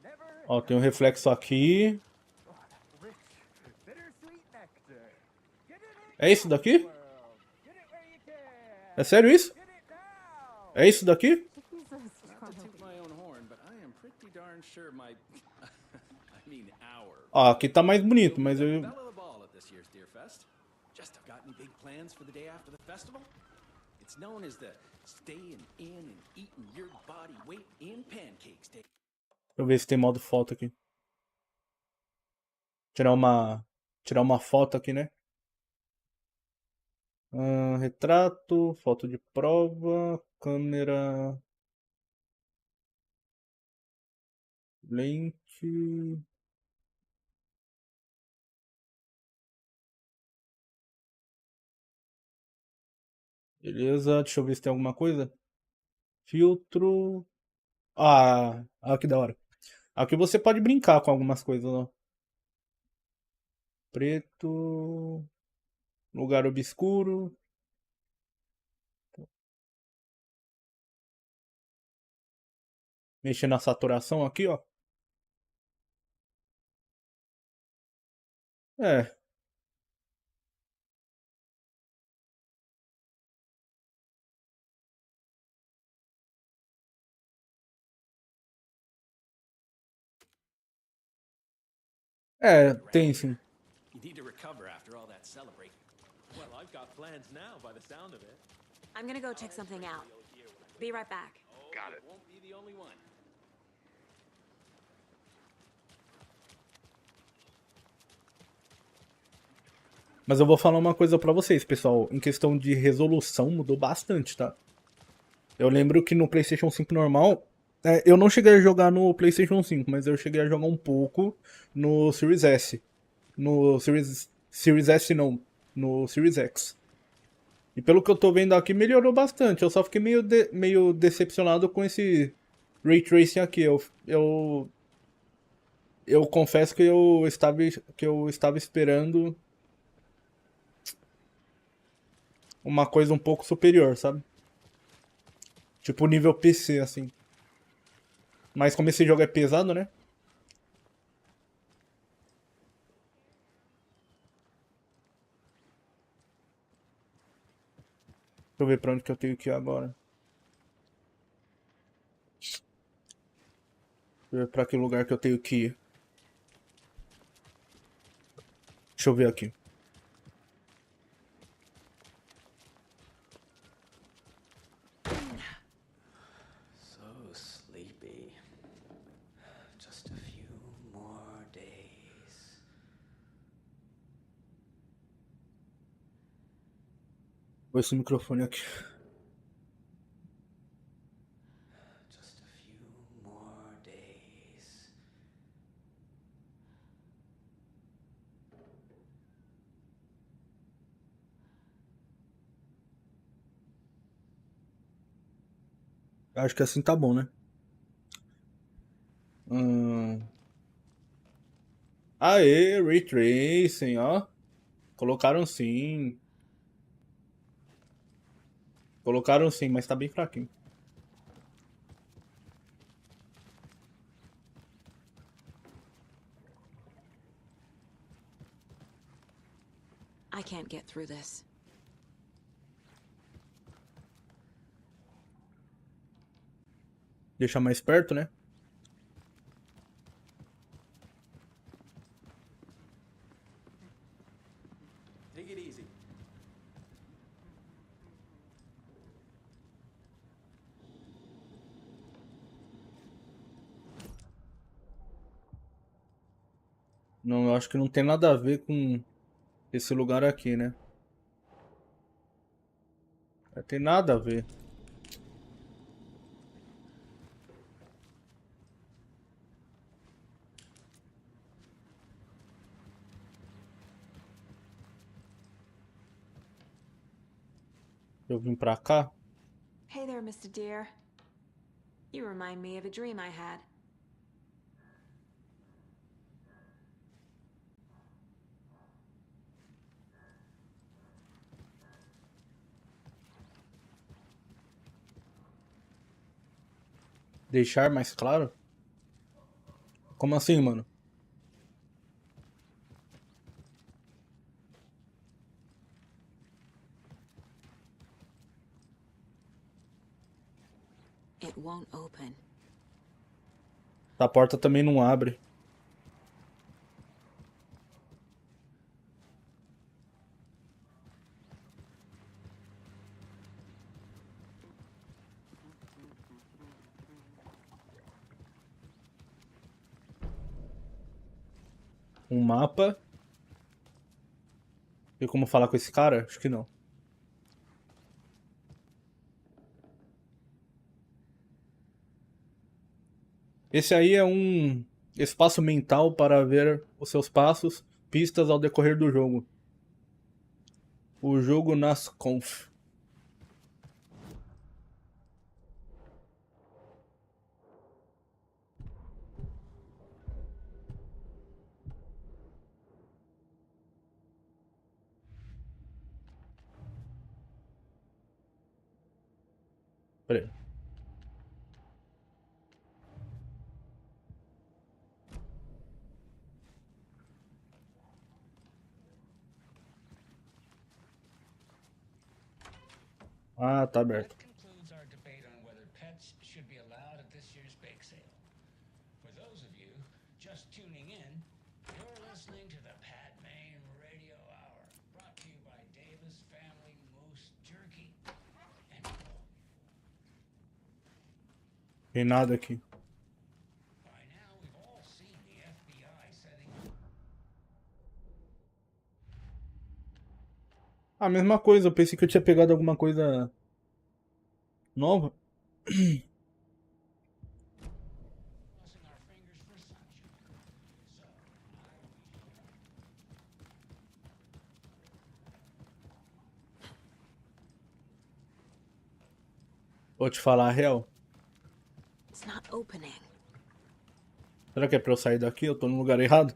Never. Ó, tem um reflexo aqui. Rich, bittersweet nectar. Get it É isso daqui? world. Get it where you can. É sério isso? Get it now. É isso daqui? Not to toot my own horn, but I am pretty darn sure my, I mean our, Ó, aqui tá mais bonito, mas eu... belle of the ball at this year's Deer Fest. Just have got any big plans for the day after the festival? It's known as the staying in and eating your body weight in pancakes day. Deixa eu ver se tem modo foto aqui. Tirar uma foto aqui, né? Retrato, foto de prova, câmera, lente. Beleza, deixa eu ver se tem alguma coisa. Filtro. Que da hora. Aqui você pode brincar com algumas coisas, ó. Preto. Lugar obscuro. Mexer na saturação aqui, ó. É. É, tem sim. You need to recover after all that celebrating. Well, I've got plans now by the sound of it. I'm gonna go check something out. Be right back. Got it. Won't be the only one. Mas eu vou falar uma coisa pra vocês, pessoal. Em questão de resolução, mudou bastante, tá? Eu lembro que no PlayStation 5 normal... eu não cheguei a jogar no PlayStation 5, mas eu cheguei a jogar um pouco no Series S. No Series S não, no Series X. E pelo que eu tô vendo aqui, melhorou bastante. Eu só fiquei meio decepcionado com esse Ray Tracing aqui. Eu confesso que eu estava esperando uma coisa um pouco superior, sabe? Tipo nível PC, assim. Mas como esse jogo é pesado, né? Deixa eu ver pra onde que eu tenho que ir agora. Deixa eu ver pra que lugar que eu tenho que ir. Deixa eu ver aqui. So sleepy. Just a few more days. Vou esse microfone aqui. Acho que assim tá bom, né? Aê, Ray Tracing, ó. Colocaram sim. Colocaram sim, mas tá bem fraquinho. I can't get through this. Deixar mais perto, né? Take it easy. Não, eu acho que não tem nada a ver com esse lugar aqui, né? Não tem nada a ver. Eu vim pra cá. Hey there, Mr. Deer. You remind me of a dream I had. Deixar mais claro? Como assim, mano? It won't open. A porta também não abre. Um mapa. Tem como falar com esse cara? Acho que não. Esse aí é um espaço mental para ver os seus passos, pistas ao decorrer do jogo. O jogo nas conf. Pera aí. Ah, tá aberto. That concludes our debate on whether pets should be allowed at this year's bake sale. For those of you just tuning in, you're listening to the Pat Main Radio Hour, brought to you by Davis Family Moose Jerky and Morgue. Tem nada aqui. By now, we've all seen the FBI setting up. A mesma coisa, eu pensei que eu tinha pegado alguma coisa nova. Crossing our fingers for sunshine. So, Vou te falar a real. It's not opening. Será que é pra eu sair daqui? Eu tô no lugar errado?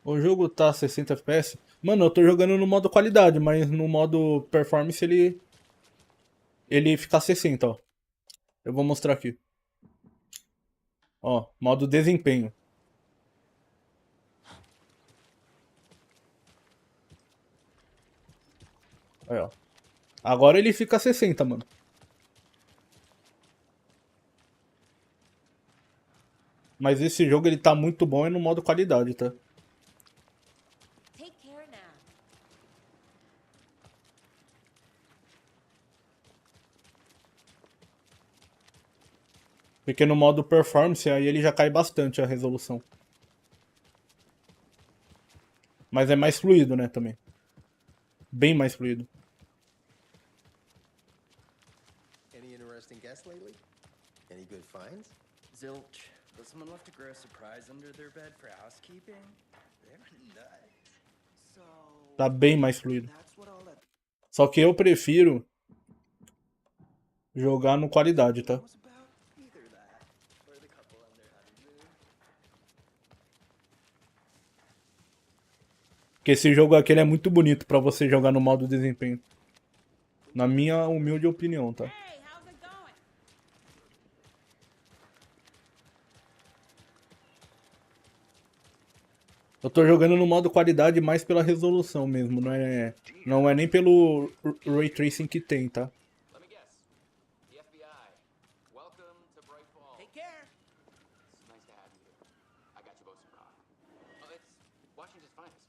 O jogo tá 60 FPS. Mano, eu tô jogando no modo qualidade, mas no modo performance ele fica 60, ó. Eu vou mostrar aqui. Ó, modo desempenho. Aí, ó. Agora ele fica 60, mano. Mas esse jogo ele tá muito bom é no modo qualidade, tá? Take care now. Porque no modo performance aí ele já cai bastante a resolução. Mas é mais fluido, né, também. Bem mais fluido. Any interesting guests lately? Any good finds? Zilch, but someone left a gross surprise under their bed for housekeeping? They're nuts. So, Tá bem mais fluido. that's what all that Só que eu prefiro jogar no qualidade, tá? was about? Either that, or the couple on their honeymoon. Porque esse jogo aqui ele é muito bonito pra você jogar no modo desempenho. Na minha humilde opinião, tá? Hey, how's it going? Eu tô jogando no modo qualidade mais pela resolução mesmo, não é nem pelo Ray Tracing que tem, tá? Let me guess. The FBI. Welcome to Bright Falls. Take care. It's nice to have you here. I got you both some coffee. Oh, it's Washington's finest.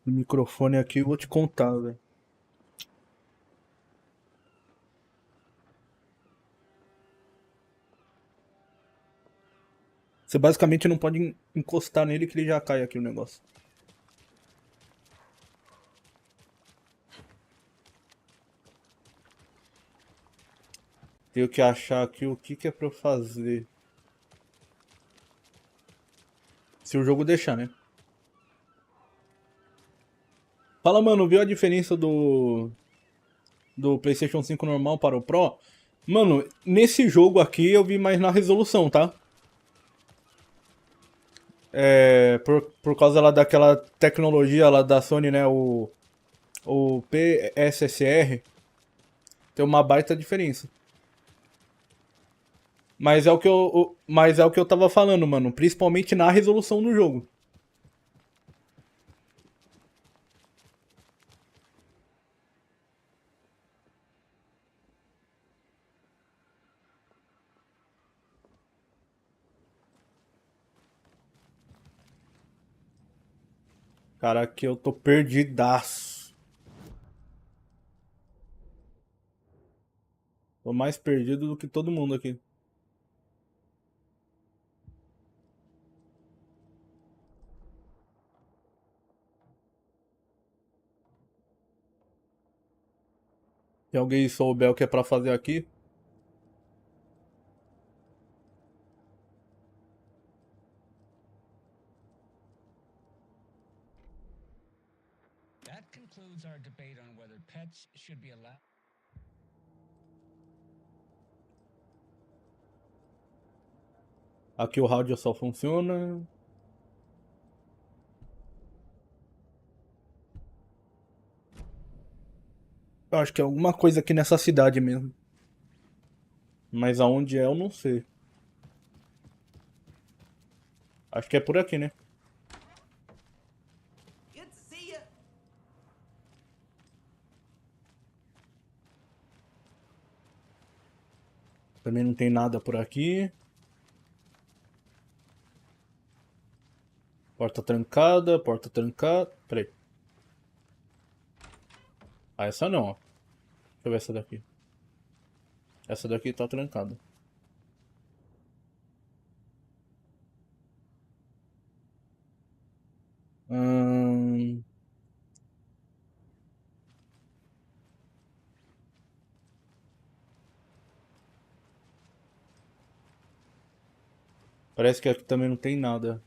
O microfone aqui eu vou te contar, velho. Você basicamente não pode encostar nele que ele já cai aqui o negócio. Tenho que achar aqui o que é pra eu fazer. Se o jogo deixar, né? Fala, mano, viu a diferença do PlayStation 5 normal para o Pro? Mano, nesse jogo aqui eu vi mais na resolução, tá? Por causa lá daquela tecnologia lá da Sony, né? O PSSR. Tem uma baita diferença. Mas é o que eu tava falando, mano. Principalmente na resolução do jogo. Cara, aqui eu tô perdidaço. Tô mais perdido do que todo mundo aqui. Se alguém souber o que é pra fazer aqui. That concludes our debate on whether pets should be allowed. Aqui o rádio só funciona. Eu acho que é alguma coisa aqui nessa cidade mesmo. Mas aonde é, eu não sei. Acho que é por aqui, né? Good to see ya. Também não tem nada por aqui. Porta trancada, porta trancada. Peraí. Ah, essa não, ó. Deixa eu ver essa daqui. Essa daqui tá trancada. Hum... Parece que aqui também não tem nada.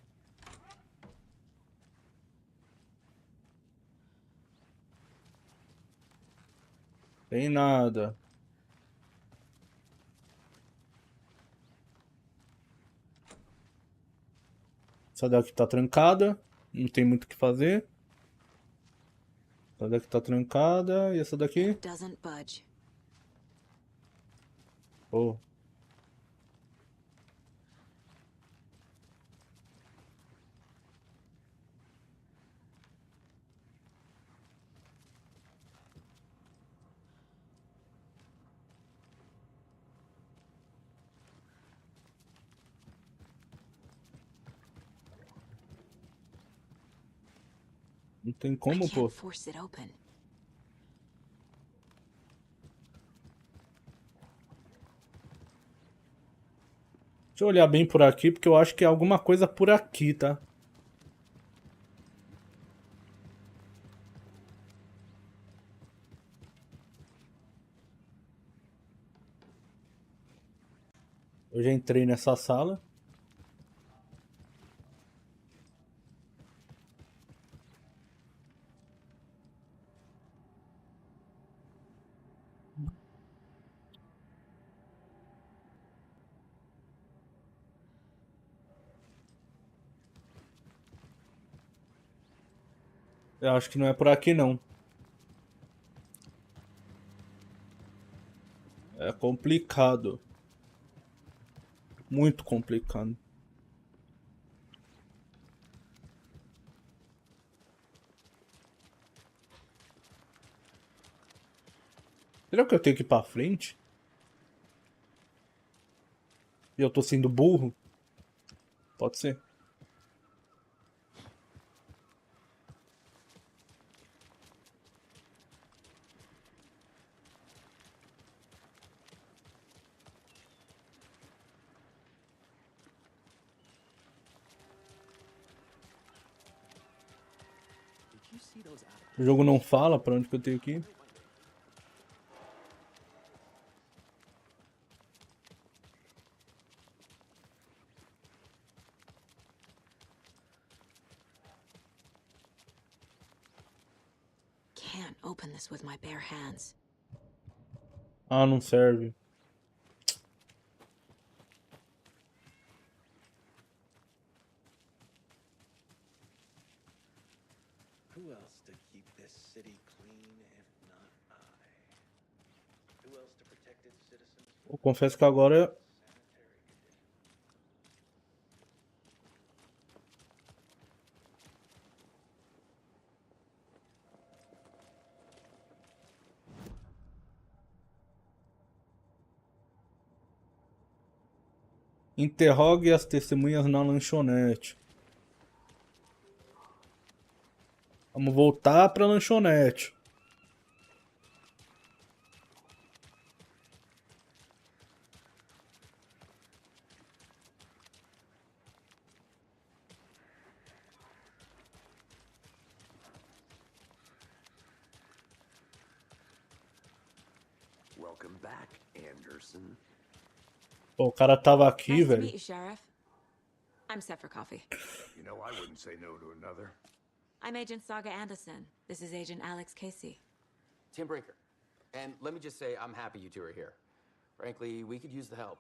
Tem nada. Essa daqui tá trancada. Não tem muito o que fazer. Essa daqui tá trancada. E essa daqui? Doesn't budge. Oh. Não tem como, pô. Force it open. Deixa eu olhar bem por aqui, porque eu acho que é alguma coisa por aqui, tá? Eu já entrei nessa sala. Eu acho que não é por aqui, não. É complicado. Muito complicado. Será que eu tenho que ir pra frente? E eu tô sendo burro? Pode ser. O jogo não fala pra onde que eu tenho que ir. Can't open this with my bare hands. Ah, não serve. Who else to keep this city clean if not I? Who else to protect its citizens? Eu confesso que agora interrogue as testemunhas na lanchonete. Vamos voltar pra lanchonete. Welcome back, Anderson. Pô, o cara tava aqui, Nice to velho. meet you, Sheriff. I'm set for coffee. You know, I wouldn't say no to another. I'm Agent Saga Anderson. This is Agent Alex Casey. Tim Brinker. And let me just say, I'm happy you two are here. Frankly, we could use the help.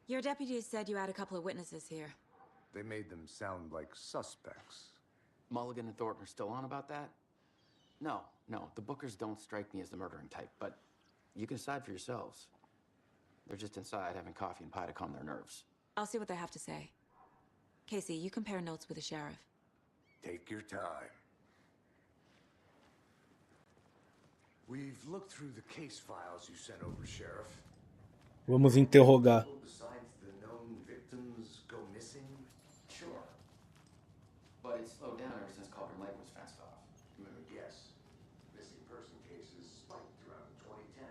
Your deputies said you had a couple of witnesses here. They made them sound like suspects. Mulligan and Thornton are still on about that? No, the Bookers don't strike me as the murdering type, but you can decide for yourselves. They're just inside having coffee and pie to calm their nerves. I'll see what they have to say. Casey, you compare notes with the sheriff. Take your time. We've looked through the case files you sent over, Sheriff. Vamos interrogar. Besides the known victims go missing? Sure. But it's slowed down ever since Cauldron Lake was fenced off. Let me guess. Missing person cases spiked around 2010.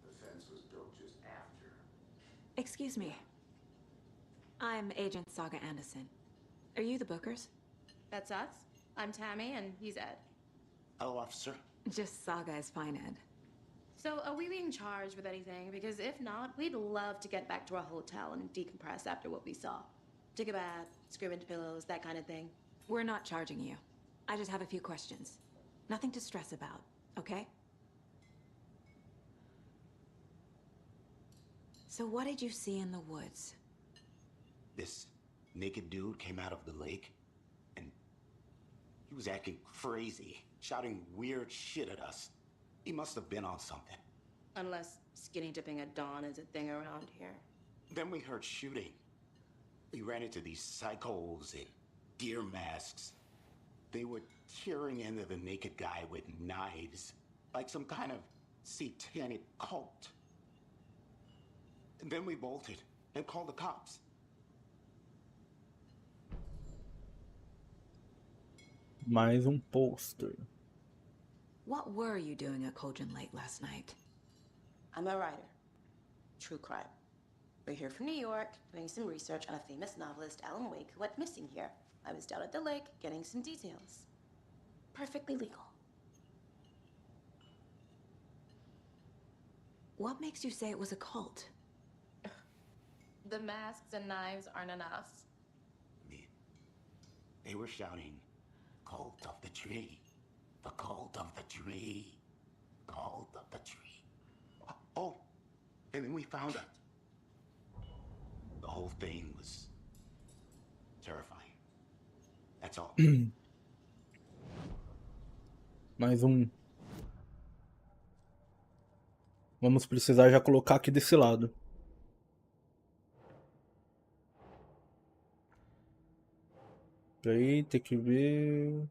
The fence was built just after. Excuse me. I'm Agent Saga Anderson. Are you the Bookers? That's us. I'm Tammy, and he's Ed. Hello, officer. Just Saga is fine, Ed. So, are we being charged with anything? Because if not, we'd love to get back to our hotel and decompress after what we saw. Take a bath, scream into pillows, that kind of thing. We're not charging you. I just have a few questions. Nothing to stress about, okay? So what did you see in the woods? This naked dude came out of the lake, and he was acting crazy, shouting weird shit at us. He must have been on something. Unless skinny dipping at dawn is a thing around here. Then we heard shooting. We ran into these psychos in deer masks. They were tearing into the naked guy with knives, like some kind of satanic cult. And then we bolted and called the cops. Mais pôster. What were you doing at Cauldron Lake last night? I'm a writer. true crime. We're here from New York, doing some research on a famous novelist, Alan Wake, who went missing here. I was down at the lake, getting some details. Perfectly legal. What makes you say it was a cult? The masks and knives aren't enough. They were shouting, "Cult of the tree, the cult of the tree, cult of the tree." Oh, and then we found it. The whole thing was terrifying. That's all. Mais um. Vamos precisar já colocar aqui desse lado. Peraí, tem que ver.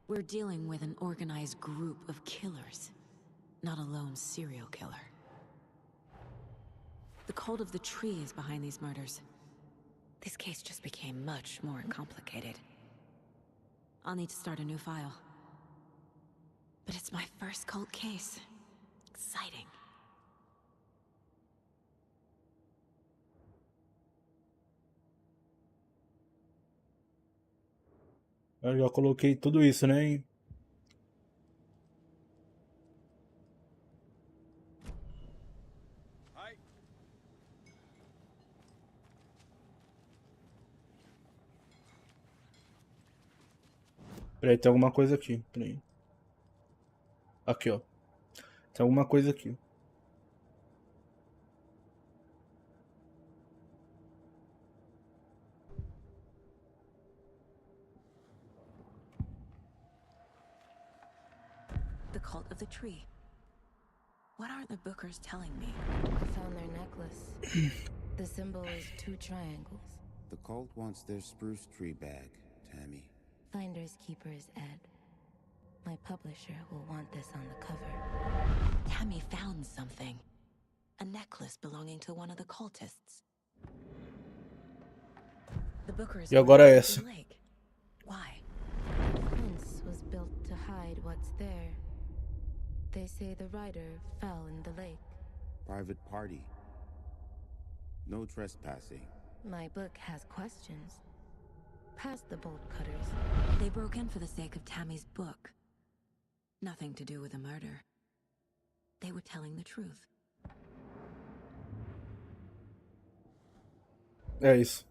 We're dealing with an organized group of killers, not a lone serial killer. The cult of the tree is behind these murders. This case just became much more complicated. I'll need to start a new file. But it's my first cult case. Exciting. Eu já coloquei tudo isso, né? Peraí, tem alguma coisa aqui. Peraí. Aqui, ó. Tem alguma coisa aqui. The cult of the tree. What aren't the Bookers telling me? I found their necklace. The symbol is 2 triangles. The cult wants their spruce tree bag, Tammy. Finders keepers, Ed. My publisher will want this on the cover. Tammy found something. A necklace belonging to one of the cultists. The Bookers E agora were essa. in the lake. Why? The fence was built to hide what's there. They say the writer fell in the lake. Private party. No trespassing. My book has questions. Past the bolt cutters. They broke in for the sake of Tammy's book. Nothing to do with the murder. They were telling the truth. É isso.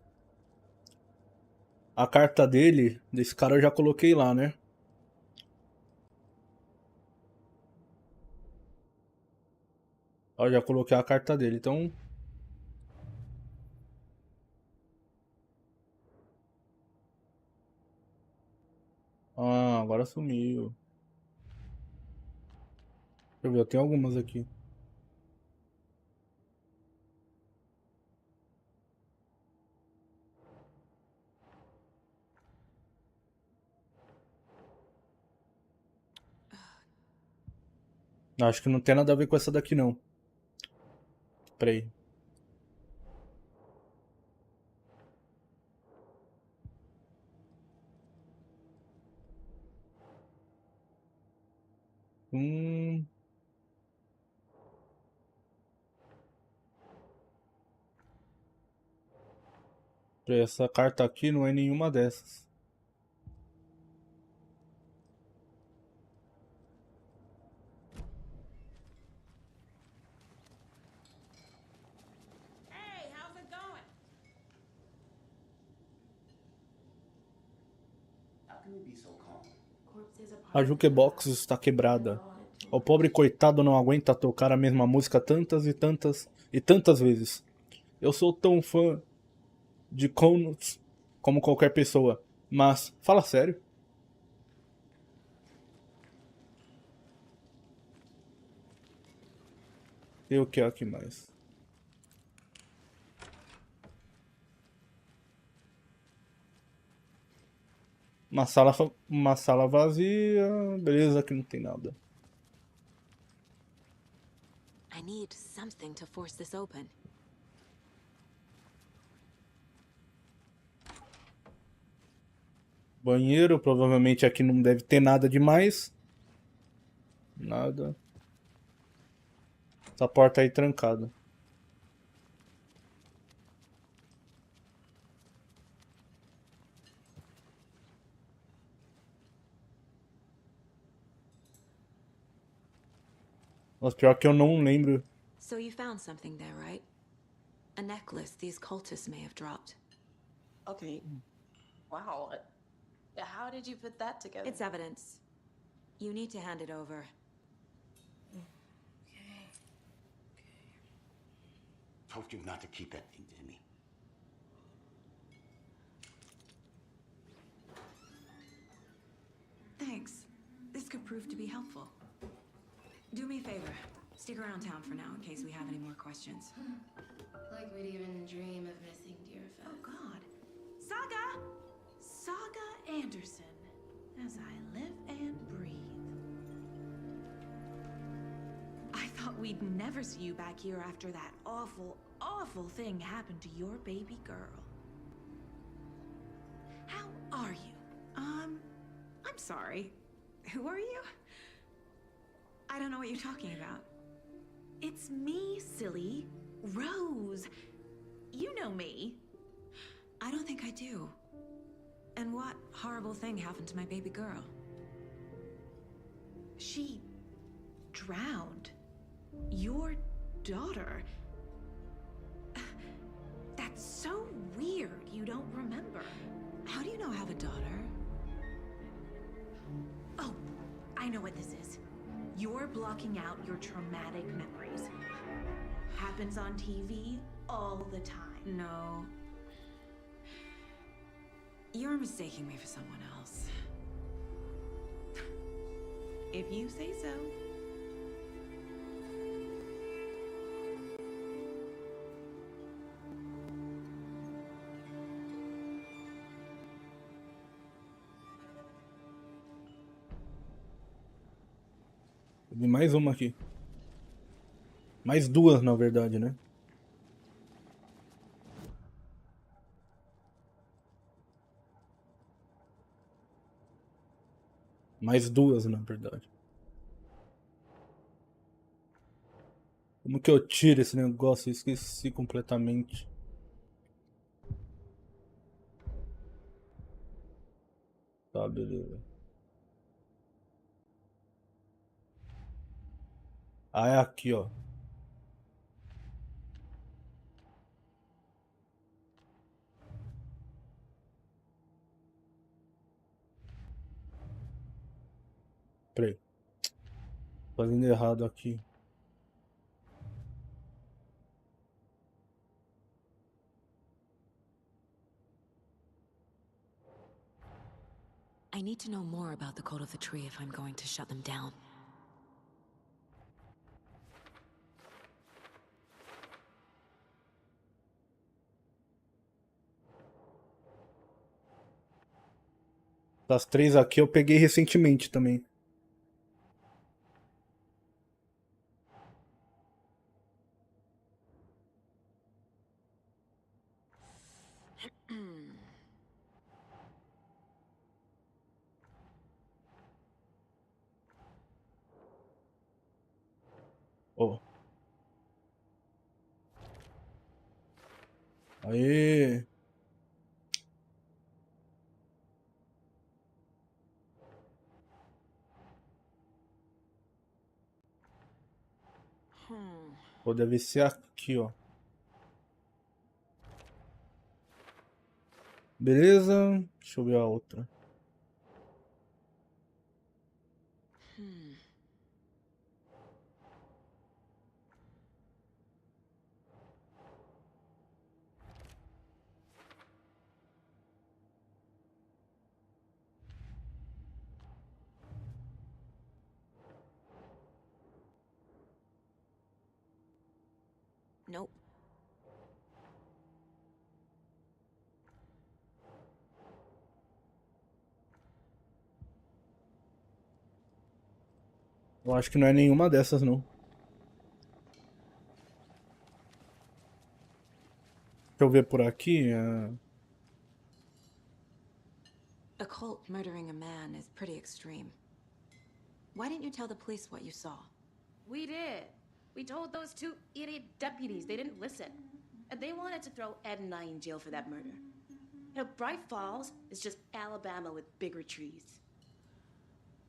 A carta desse cara eu já coloquei lá, né? Ó, já coloquei a carta dele, então... Ah, agora sumiu. Deixa eu ver, eu tenho algumas aqui. Acho que não tem nada a ver com essa daqui, não. Peraí. Essa carta aqui não é nenhuma dessas. Hey, how's it going? How can you be so calm? A jukebox está quebrada. O pobre coitado não aguenta tocar a mesma música tantas e tantas e tantas vezes. Eu sou tão fã de Conuts como qualquer pessoa, mas fala sério. E o que é aqui mais? Uma sala vazia, beleza, aqui não tem nada. I need something to force this open. Banheiro, provavelmente aqui não deve ter nada demais. Nada. Essa porta aí trancada. Mas pior que eu não lembro. So you found something there, right? A necklace these cultists may have dropped. Okay. Wow. How did you put that together? It's evidence. You need to hand it over. Told you not to keep that thing to me. Thanks. This could prove to be helpful. Do me a favor. Stick around town for now in case we have any more questions. Like we'd even dream of missing Deerfest. Oh, God. Saga! Saga Anderson. As I live and breathe. I thought we'd never see you back here after that awful, awful thing happened to your baby girl. How are you? I'm sorry. Who are you? I don't know what you're talking about. It's me, silly. Rose. You know me. I don't think I do. And what horrible thing happened to my baby girl? She drowned. Your daughter. That's so weird you don't remember. How do you know I have a daughter? Oh, I know what this is. You're blocking out your traumatic memories. Happens on TV all the time. No. You're mistaking me for someone else. If you say so. Tem mais uma aqui. Mais duas, na verdade, né? Mais duas, na verdade. Como que eu tiro esse negócio? Eu esqueci completamente. Tá, beleza. Ah, é aqui, ó. Peraí. Fazendo errado aqui. I need to know more about the code of the tree if I'm going to shut them down. Das três aqui eu peguei recentemente também. Ó. Aê. Pô, deve ser aqui, ó. Beleza. Deixa eu ver a outra. Nope. Eu acho que não é nenhuma dessas, não. Deixa eu ver por aqui. A cult murdering a man is pretty extreme. Why didn't you tell the police what you saw? We did. We told those two idiot deputies. They didn't listen. And they wanted to throw Ed and I in jail for that murder. You know, Bright Falls is just Alabama with bigger trees.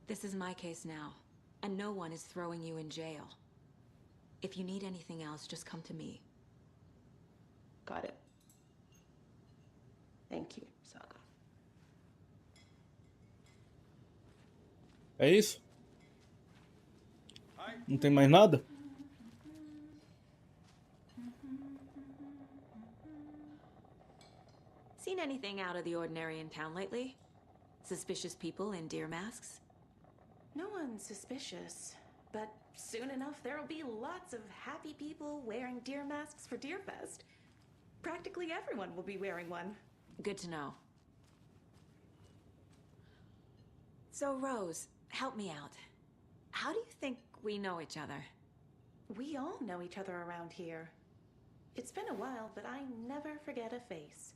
This is my case now, and no one is throwing you in jail. If you need anything else, just come to me. Got it. Thank you, Saga. É isso? Não tem mais nada? Seen anything out of the ordinary in town lately? Suspicious people in deer masks? No one's suspicious, but soon enough there'll be lots of happy people wearing deer masks for Deerfest. Practically everyone will be wearing one. Good to know. So, Rose, help me out. How do you think we know each other? We all know each other around here. It's been a while, but I never forget a face.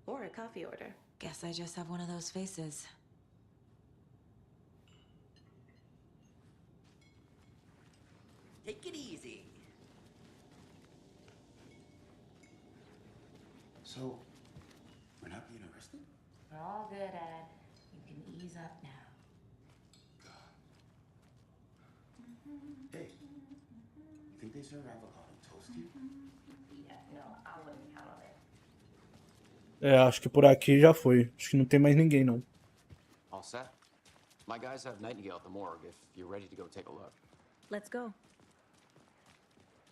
Or a coffee order. Guess I just have one of those faces. Take it easy. So, we're not being arrested? We're all good, Ed. You can ease up now. Hey, you think they serve avocado toast here? Yeah, no, I wouldn't count on it. É, acho que por aqui já foi. Acho que não tem mais ninguém, não. All set? My guys have Nightingale at the morgue if you're ready to go take a look. Let's go.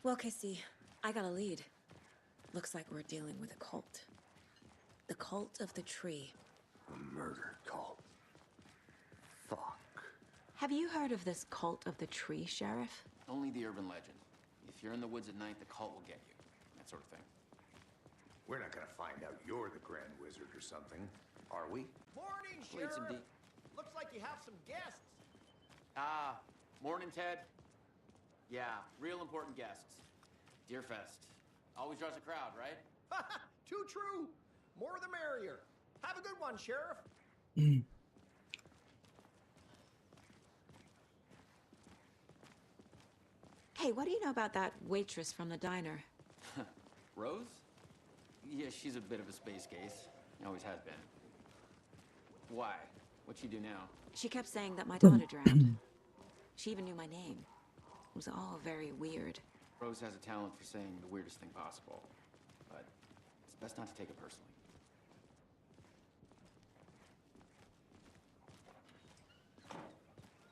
Well, Casey, I got a lead. Looks like we're dealing with a cult. The cult of the tree. A murder cult. Fuck. Have you heard of this cult of the tree, Sheriff? Only the urban legend. If you're in the woods at night, the cult will get you. That sort of thing. We're not gonna find out you're the Grand Wizard or something, are we? Morning, Played some Sheriff. Looks like you have some guests. Ah, morning, Ted. Yeah, real important guests. Deerfest. Always draws a crowd, right? Too true. More the merrier. Have a good one, Sheriff. Hey, what do you know about that waitress from the diner? Rose? Yeah, she's a bit of a space case. Always has been. Why? What'd she do now? She kept saying that my daughter drowned. She even knew my name. It was all very weird. Rose has a talent for saying the weirdest thing possible. But it's best not to take it personally.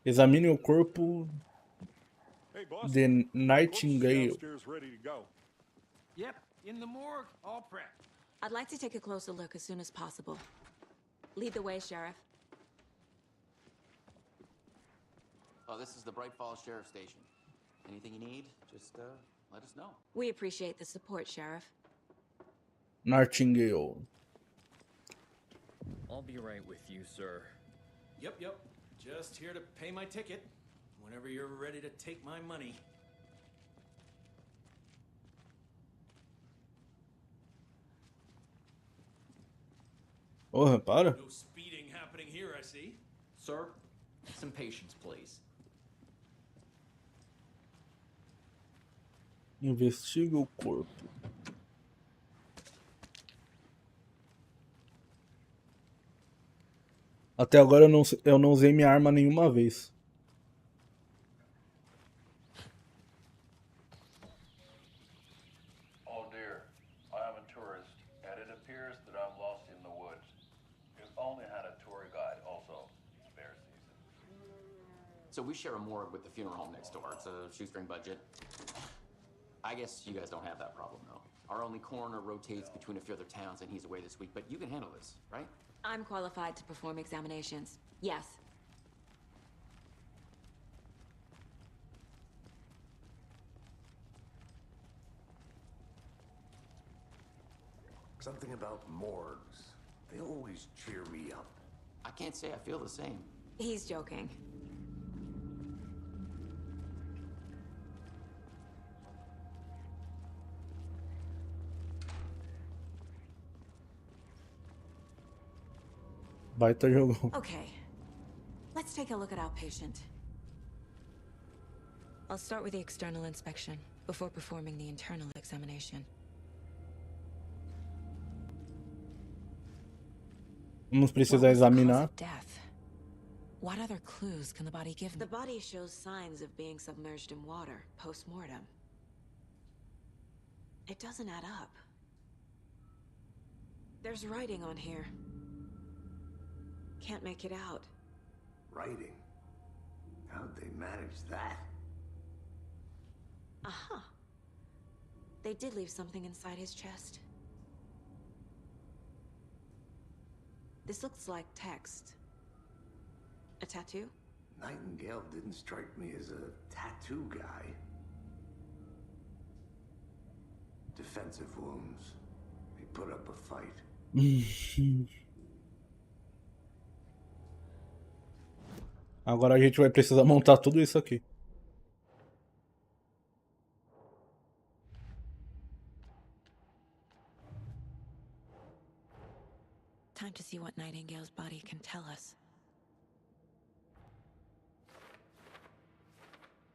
Examine o corpo Hey, boss. de Nightingale. Downstairs ready to go. Yep, in the morgue, all prepped. I'd like to take a closer look as soon as possible. Lead the way, Sheriff. Oh, this is the Bright Falls Sheriff Station. Anything you need, just let us know. We appreciate the support, Sheriff. Nightingale. I'll be right with you, sir. Yep. Just here to pay my ticket. Whenever you're ready to take my money. Porra, para. No speeding happening here, I see. Sir, some patience, please. Investiga o corpo. Até agora eu não usei minha arma nenhuma vez. Oh dear, I am a tourist, and it appears that I'm lost in the woods. If only had a tour guide also. Spare season. So we share a morgue with the funeral home next door. It's a shoestring budget. I guess you guys don't have that problem, though. Our only coroner rotates between a few other towns, and he's away this week, but you can handle this, right? I'm qualified to perform examinations. Yes. Something about morgues. They always cheer me up. I can't say I feel the same. He's joking. Baita jogo. Okay, let's take a look at our patient. I'll start with the external inspection before performing the internal examination. Vamos precisar What was the cause examinar. of death? What other clues can the body give me? The body shows signs of being submerged in water post-mortem. It doesn't add up. There's writing on here. Can't make it out. Writing? How'd they manage that? Aha. They did leave something inside his chest. This looks like text. A tattoo? Nightingale didn't strike me as a tattoo guy. Defensive wounds. He put up a fight. Agora a gente vai precisar montar tudo isso aqui. Time to see what Nightingale's body can tell us.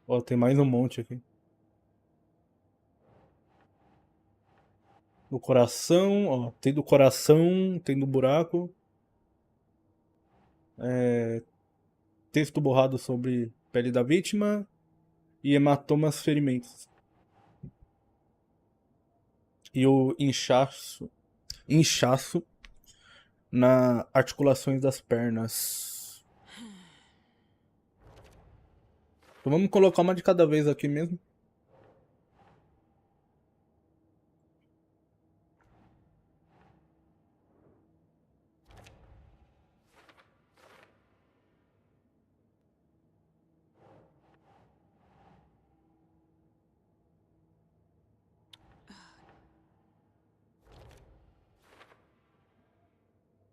Ó, tem mais um monte aqui. Do coração, ó, tem do coração, tem do buraco. Texto borrado sobre pele da vítima e hematomas ferimentos. E o inchaço nas articulações das pernas. Então vamos colocar uma de cada vez aqui mesmo.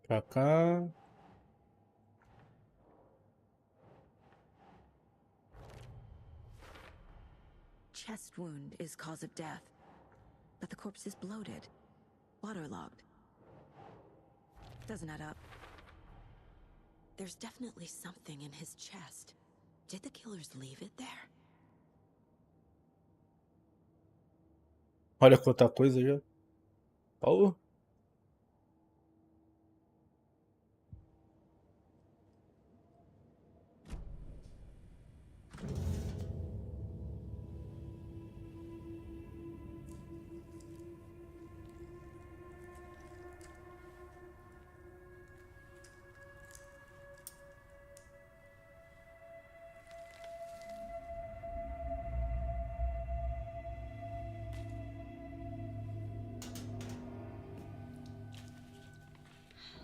Pra cá. Chest wound is cause of death, but the corpse is bloated, waterlogged. Doesn't add up. There's definitely something in his chest. Did the killers leave it there? Olha quanta coisa já. Oh.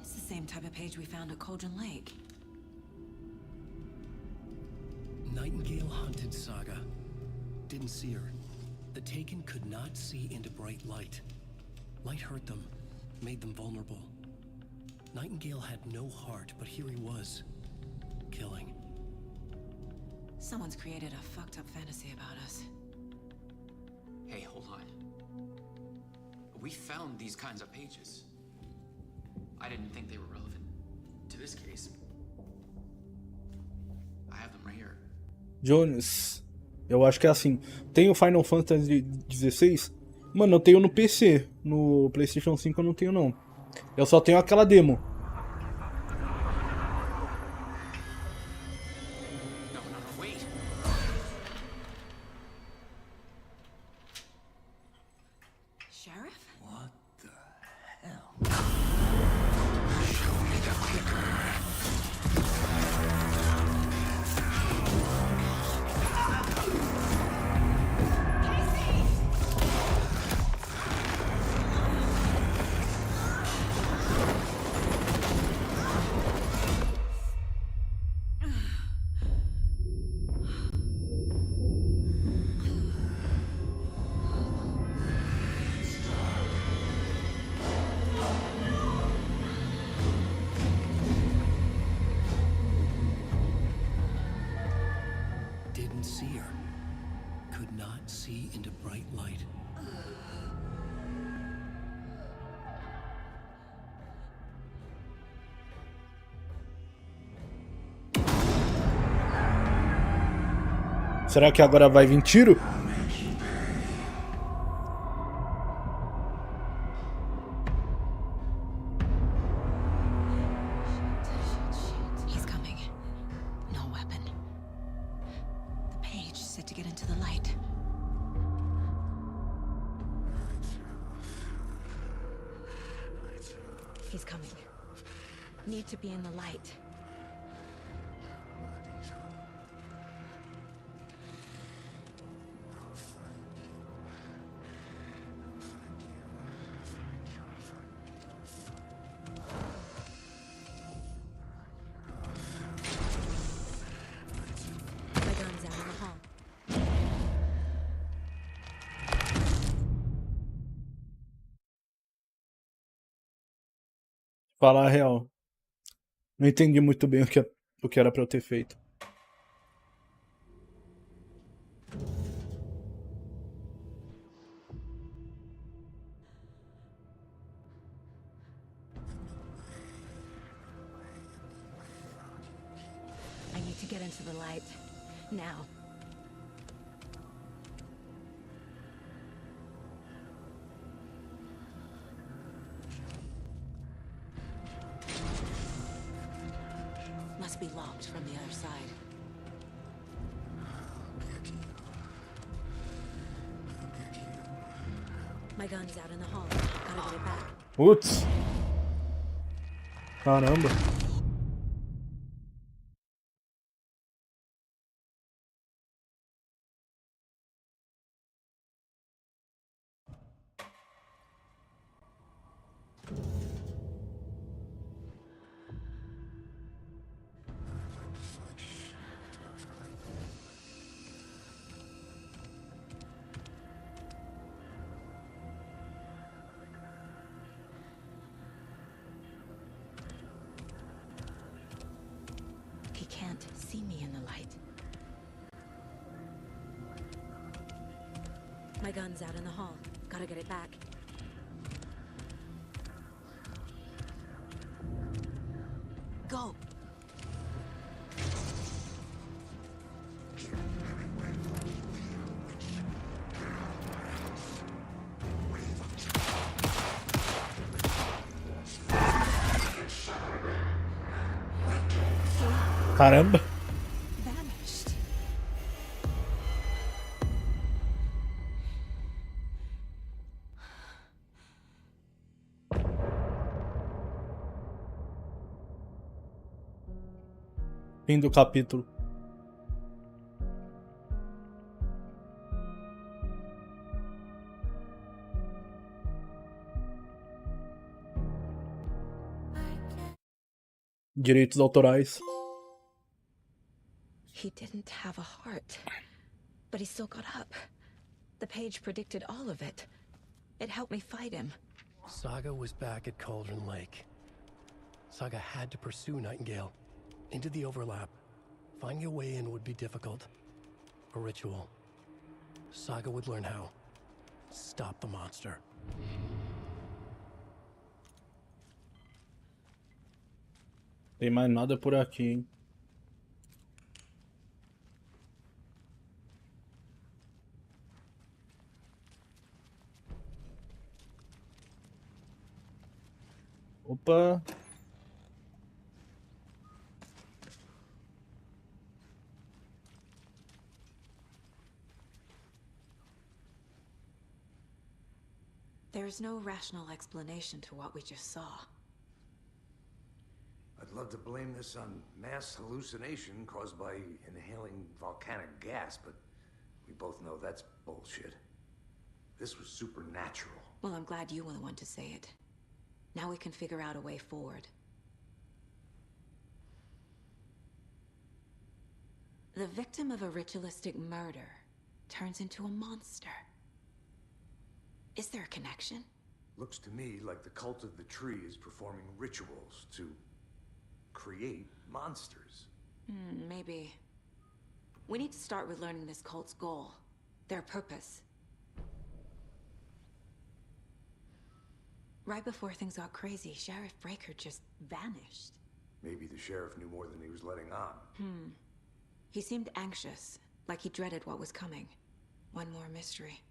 It's the same type of page we found at Cauldron Lake. Nightingale hunted Saga. Didn't see her. The Taken could not see into bright light. Light hurt them, made them vulnerable. Nightingale had no heart, but here he was, killing. Someone's created a fucked up fantasy about us. Hey, hold on. We found these kinds of pages. I didn't think they were relevant to this case. I have them right here. Jones, eu acho que é assim. Tem o Final Fantasy XVI. Mano, eu tenho no PC. No PlayStation 5 eu não tenho, não. Eu só tenho aquela demo. Wait. Sheriff? What the hell? Show me the clicker. Didn't see her. Could not see into bright light. Será que agora vai vir tiro? He's coming. No weapon. The page said to get into the light. He's coming. Need to be in the light. My gun's out in the hall. Falar a real. Não entendi muito bem o que era pra eu ter feito. I need to get into the light. Now. Must be locked from the other side. My gun's out in the hall. Gotta get it back. Putz. Caramba. He can't see me in the light. My gun's out in the hall. Gotta get it back. Go! Caramba. Vanished. Fim do capítulo. Direitos autorais. He didn't have a heart, but he still got up. The page predicted all of it. It helped me fight him. Saga was back at Cauldron Lake. Saga had to pursue Nightingale into the overlap. Finding a way in would be difficult. A ritual. Saga would learn how. Stop the monster. Tem mais nada por aqui, hein? Opa. There's no rational explanation to what we just saw. I'd love to blame this on mass hallucination caused by inhaling volcanic gas, but we both know that's bullshit. This was supernatural. Well, I'm glad you were the one to say it. Now we can figure out a way forward. The victim of a ritualistic murder turns into a monster. Is there a connection? Looks to me like the cult of the tree is performing rituals to create monsters. Maybe. We need to start with learning this cult's goal, their purpose. Right before things got crazy, Sheriff Breaker just vanished. Maybe the sheriff knew more than he was letting on. He seemed anxious, Like he dreaded what was coming. One more mystery.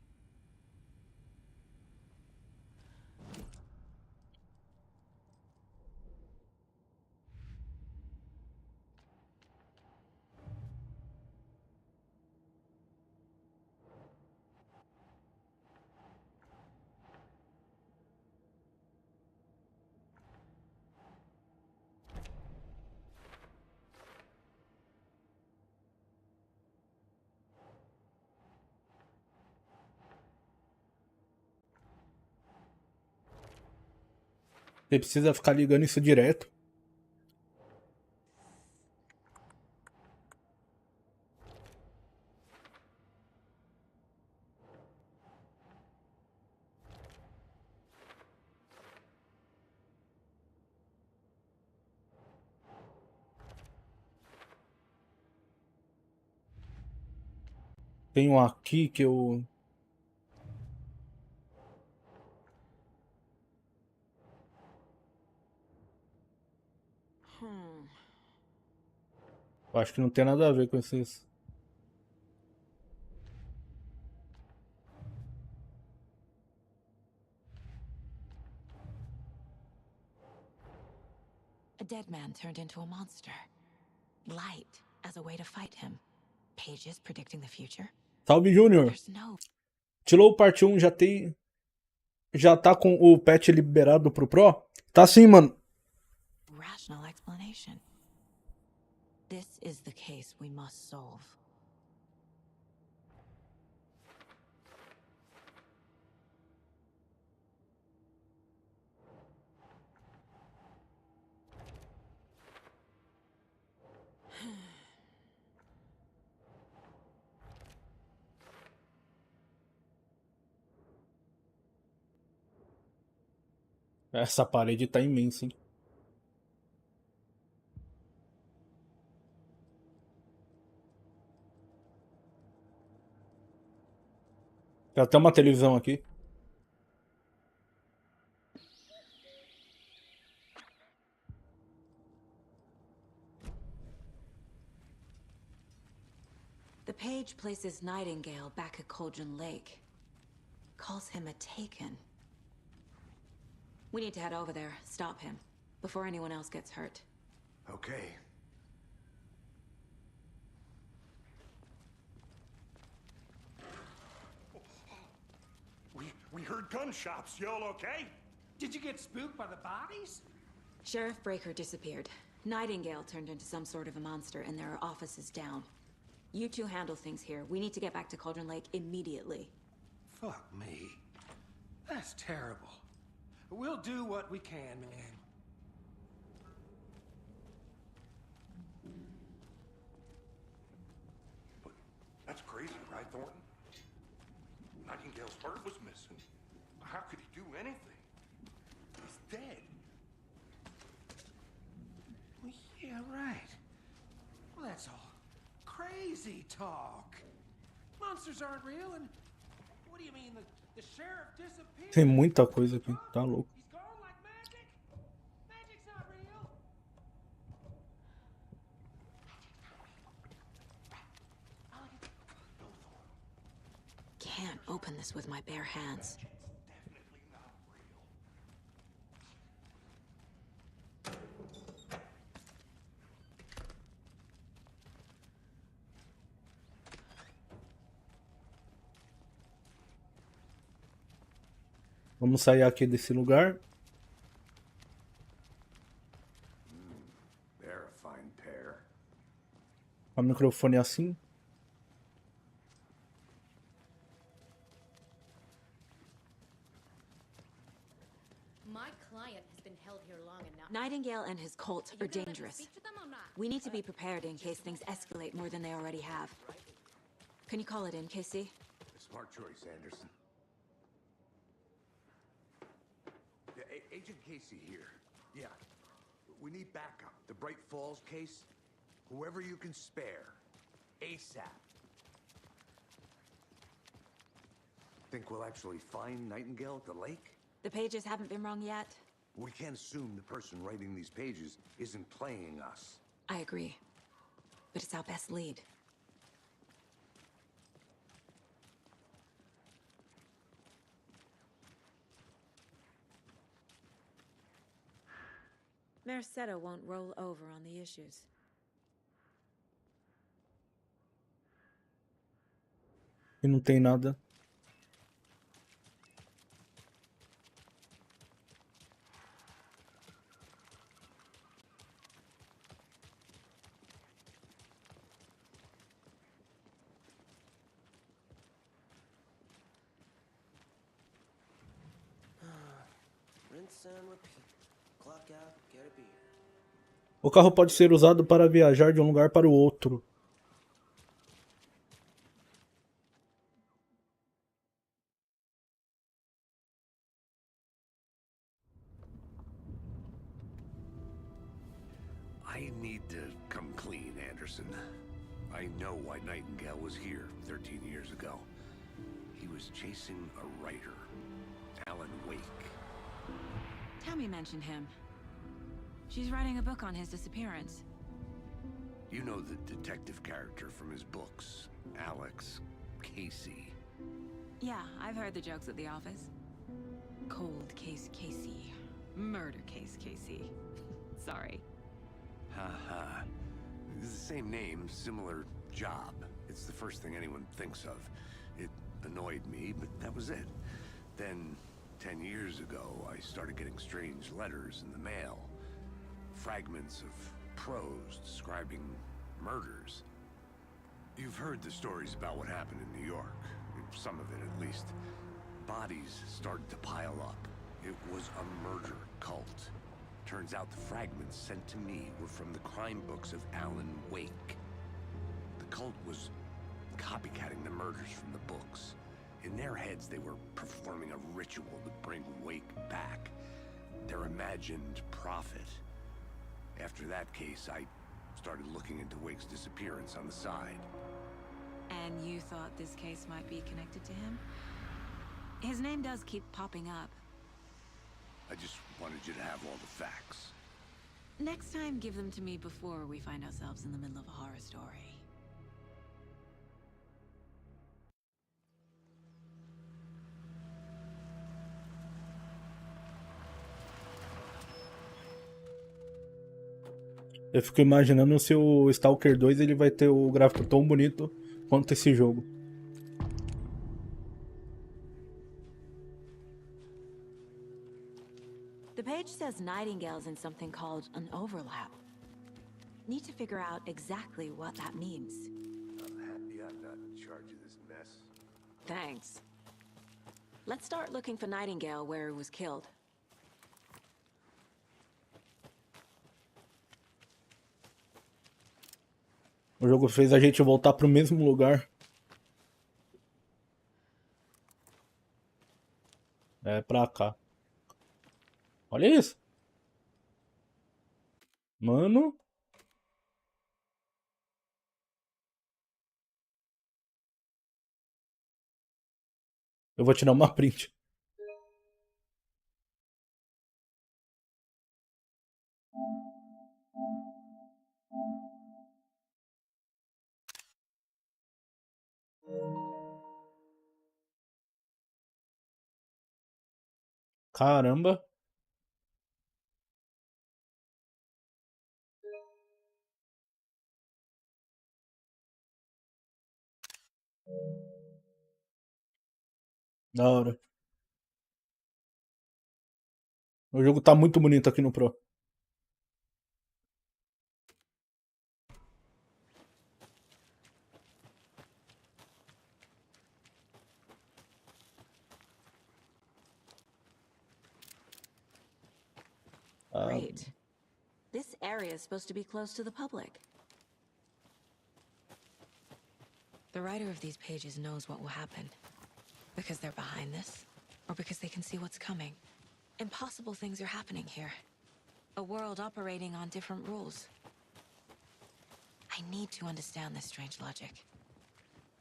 Você precisa ficar ligando isso direto. Tem um aqui que eu... eu acho que não tem nada a ver com esses... A dead man turned into a monster. Light as a way to fight him. Pages predicting the future. Salve, Júnior! There's no Tirou o parte 1, já tem... já tá com o patch liberado pro Pro? Tá sim, mano. rational explanation. This is the case we must solve. Essa parede tá imensa, hein? Tem até uma televisão aqui. The page places Nightingale back at Cauldron Lake. Calls him a taken. We need to head over there, stop him, before anyone else gets hurt. Okay. We heard gunshots. Y'all okay? Did you get spooked by the bodies? Sheriff Breaker disappeared. Nightingale turned into some sort of a monster, and there are offices down. You two handle things here. We need to get back to Cauldron Lake immediately. Fuck me. That's terrible. We'll do what we can, man. But that's crazy, right, Thornton? Nightingale's heart was missing. How could he do anything? He's dead. Well, yeah, right. Well, that's all crazy talk. Monsters aren't real, and what do you mean the sheriff disappeared? Tem muita coisa aqui, tá louco. He's gone like magic? Magic's not real. Can't open this with my bare hands. Vamos sair aqui desse lugar. They're a fine pair. O microfone assim. My client has been held here long enough. Nightingale and his cult are dangerous. Speak to them or not? We need to be prepared in case things escalate more than they already have. Can you call it in, Casey? Smart choice, Anderson. Yeah, Agent Casey here. Yeah. We need backup. The Bright Falls case. Whoever you can spare. ASAP. Think we'll actually find Nightingale at the lake? The pages haven't been wrong yet. We can't assume the person writing these pages isn't playing us. I agree. But it's our best lead. Merced won't roll over on the issues. E não tem nada. Rinse and repeat. Clock out, get a beer. O carro pode ser usado para viajar de um lugar para o outro. I need to come clean, Anderson. I know why Nightingale was here 13 years ago. He was chasing a writer, Alan Wake. Tammy mentioned him. She's writing a book on his disappearance. You know the detective character from his books, Alex Casey. Yeah, I've heard the jokes at the office. Cold case Casey. Murder case Casey. Sorry. Ha. It's the same name, similar job. It's the first thing anyone thinks of. It annoyed me, but that was it. Then, 10 years ago, I started getting strange letters in the mail. Fragments of prose describing murders. You've heard the stories about what happened in New York. Some of it, at least. Bodies started to pile up. It was a murder cult. Turns out the fragments sent to me were from the crime books of Alan Wake. The cult was copycatting the murders from the books. In their heads, they were performing a ritual to bring Wake back. Their imagined prophet. After that case, I started looking into Wake's disappearance on the side. And you thought this case might be connected to him? His name does keep popping up. I just wanted you to have all the facts. Next time, give them to me before we find ourselves in the middle of a horror story. Eu fico imaginando se o Stalker 2 ele vai ter o gráfico tão bonito quanto esse jogo. The page says Nightingale's in something called an overlap. Need to figure out exactly what that means. I'm happy I'm not in charge of this mess. Thanks. Let's start looking for Nightingale where he was killed. O jogo fez a gente voltar pro mesmo lugar. É pra cá. Olha isso. Mano. Eu vou tirar uma print. Caramba. Da hora. O jogo tá muito bonito aqui no Pro. Great. This area is supposed to be close to the public. The writer of these pages knows what will happen. Because they're behind this, or because they can see what's coming. Impossible things are happening here. A world operating on different rules. I need to understand this strange logic.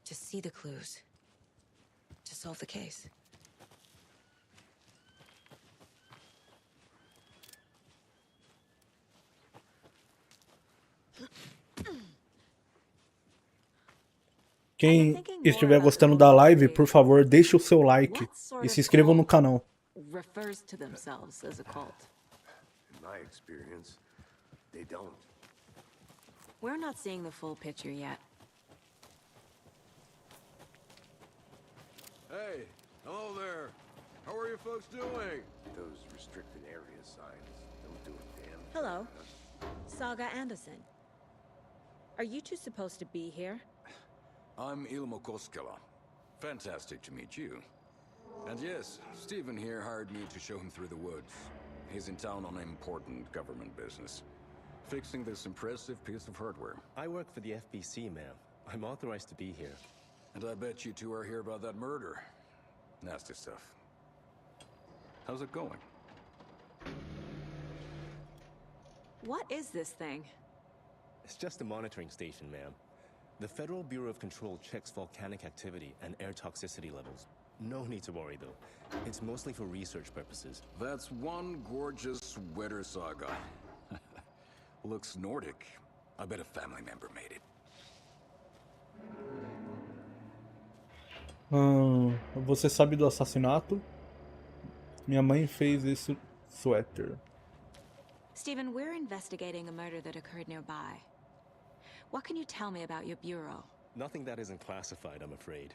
To see the clues. To solve the case. Quem estiver gostando da live, por favor, deixe o seu like e se inscrevam no canal. Refers to themselves as a cult. my experience, they don't. We're not seeing the full picture yet. Hey, hello there. How are you folks doing? Those restricted area signs don't do a damn thing. Hello. Saga Anderson. Are you two supposed to be here? I'm Ilmo Koskela. Fantastic to meet you. And yes, Stephen here hired me to show him through the woods. He's in town on important government business, fixing this impressive piece of hardware. I work for the FBC, ma'am. I'm authorized to be here. And I bet you two are here about that murder. Nasty stuff. How's it going? What is this thing? It's just a monitoring station, ma'am. The Federal Bureau of Control checks volcanic activity and air toxicity levels. No need to worry, though. It's mostly for research purposes. That's one gorgeous sweater, Saga. Looks Nordic. I bet a family member made it. Você sabe do assassinato? Minha mãe fez esse suéter. Stephen, we're investigating a murder that occurred nearby. What can you tell me about your bureau? Nothing that isn't classified, I'm afraid.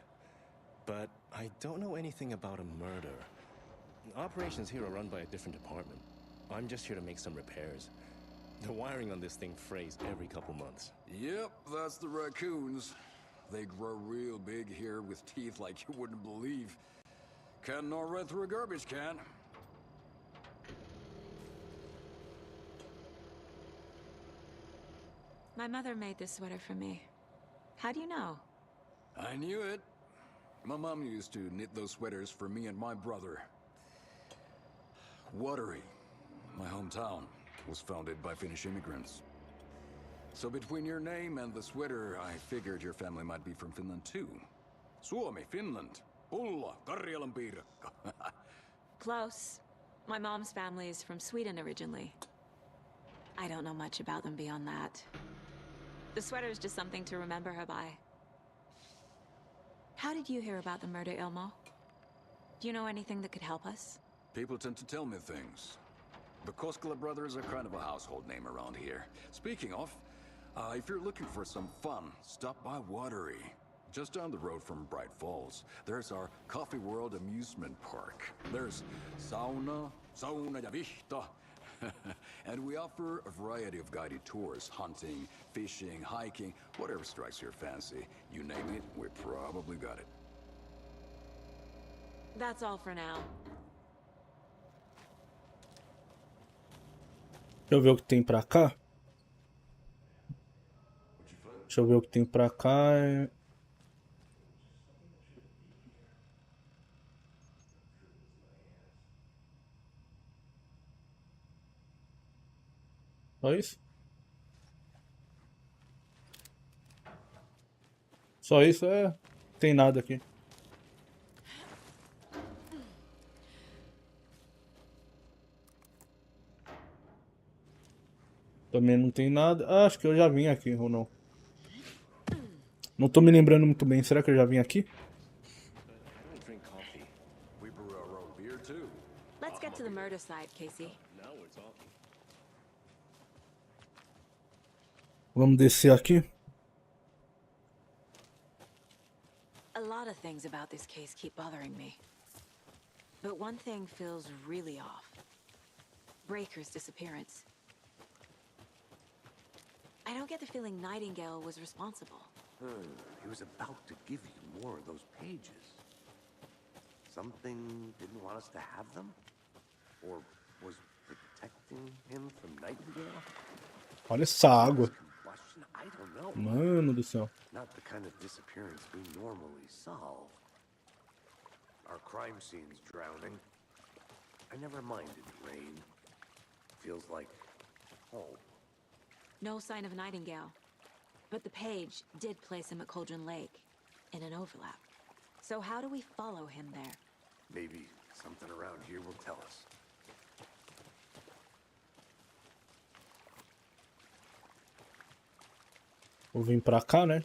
But I don't know anything about a murder. Operations here are run by a different department. I'm just here to make some repairs. The wiring on this thing frays every couple months. Yep, that's the raccoons. They grow real big here with teeth like you wouldn't believe. Can't gnaw right through a garbage can. My mother made this sweater for me. How do you know? I knew it. My mom used to knit those sweaters for me and my brother. Watery, my hometown, was founded by Finnish immigrants. So between your name and the sweater, I figured your family might be from Finland too. Suomi, Finland. Ulla, Karjalan piirakka. Close. My mom's family is from Sweden originally. I don't know much about them beyond that. The sweater is just something to remember her by. How did you hear about the murder, Ilmo? Do you know anything that could help us? People tend to tell me things. The Koskela brothers are kind of a household name around here. Speaking of, if you're looking for some fun, stop by Watery. Just down the road from Bright Falls, there's our Coffee World amusement park. There's sauna ja vihta. And we offer a variety of guided tours, hunting, fishing, hiking, whatever strikes your fancy. You name it, we probably got it. That's all for now. Deixa eu ver o que tem pra cá. Deixa eu ver o que tem pra cá. Só isso? Só isso? É. Não tem nada aqui. Também não tem nada. Ah, acho que eu já vim aqui, ou não? Não tô me lembrando muito bem. Será que eu já vim aqui? Let's get to the murder site, Casey. Vamos descer aqui. A lot of things about this case keep bothering me. But one thing feels really off. Breaker's disappearance. I don't get the feeling Nightingale was responsible. He was about to give you more of those pages. Something didn't want us to have them? Or was protecting him from Nightingale? Olha essa água. I don't know. Mano do céu. Not the kind of disappearance we normally solve. Our crime scene's drowning. I never minded rain. Feels like home. No sign of Nightingale. But the page did place him at Cauldron Lake, in an overlap. So how do we follow him there? Maybe something around here will tell us. Vou vir pra cá, né?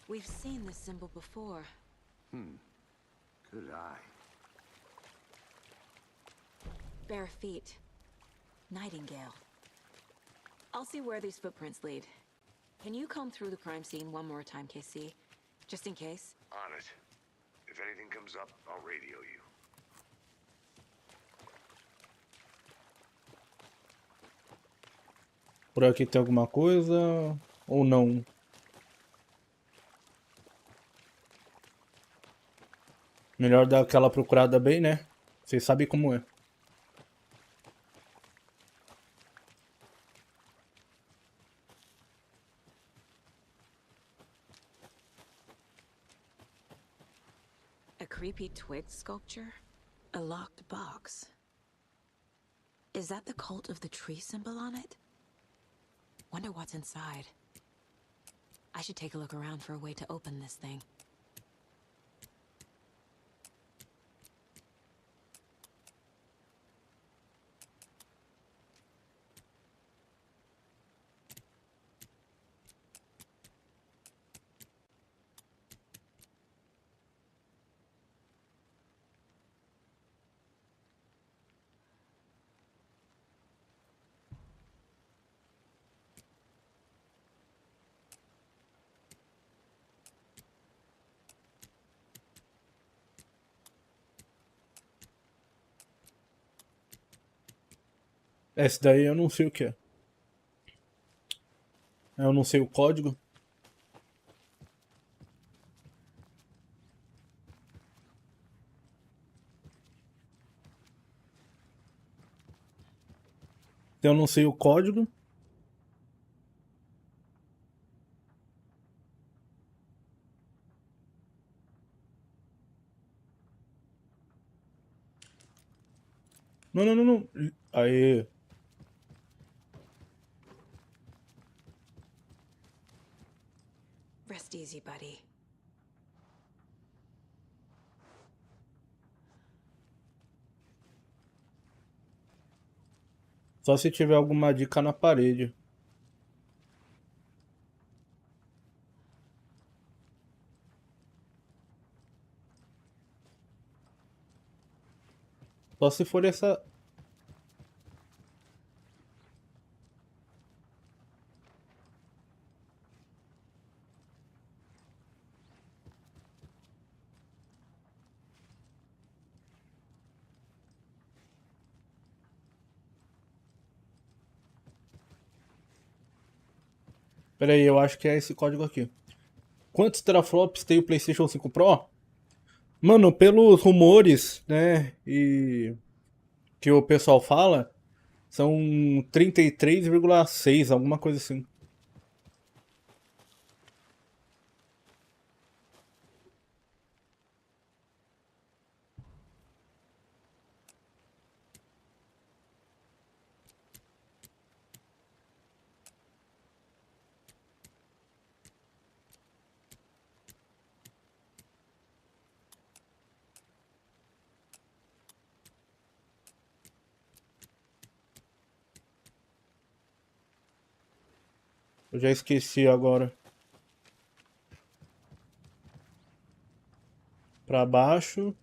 We've seen this symbol before. Good eye. Bare feet. Nightingale. I'll see where these footprints lead. Can you comb through the crime scene one more time, KC? Just in case? On it. If anything comes up, I'll radio you. Por aqui tem alguma coisa ou não? Melhor dar aquela procurada bem, né? Vocês sabem como é. A creepy twig sculpture? A locked box. Is that the cult of the tree symbol on it? Wonder what's inside. I should take a look around for a way to open this thing. Esse daí eu não sei o que é. Eu não sei o código. Eu não sei o código. Não, não, não, não. Aí. Rest easy, buddy. Só se tiver alguma dica na parede. Só se for essa. Pera aí, eu acho que é esse código aqui. Quantos teraflops tem o PlayStation 5 Pro? Mano, pelos rumores, né, e que o pessoal fala, são 33,6, alguma coisa assim. Eu já esqueci agora. Pra baixo.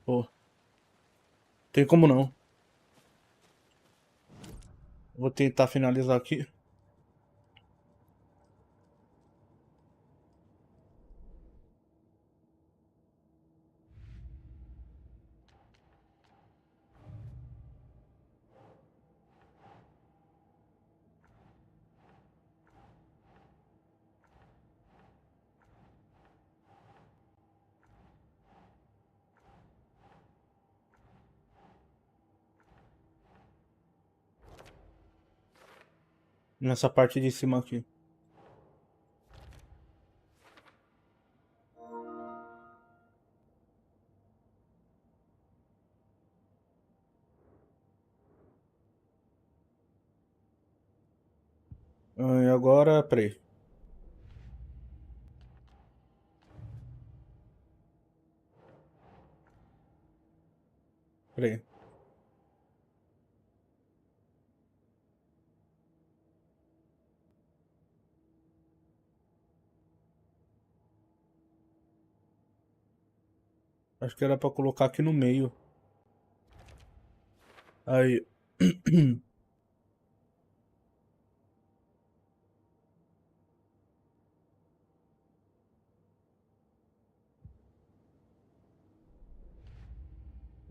Pô. Tem como não. Vou tentar finalizar aqui. Nessa parte de cima aqui. E agora, peraí. Peraí. Acho que era pra colocar aqui no meio. Aí.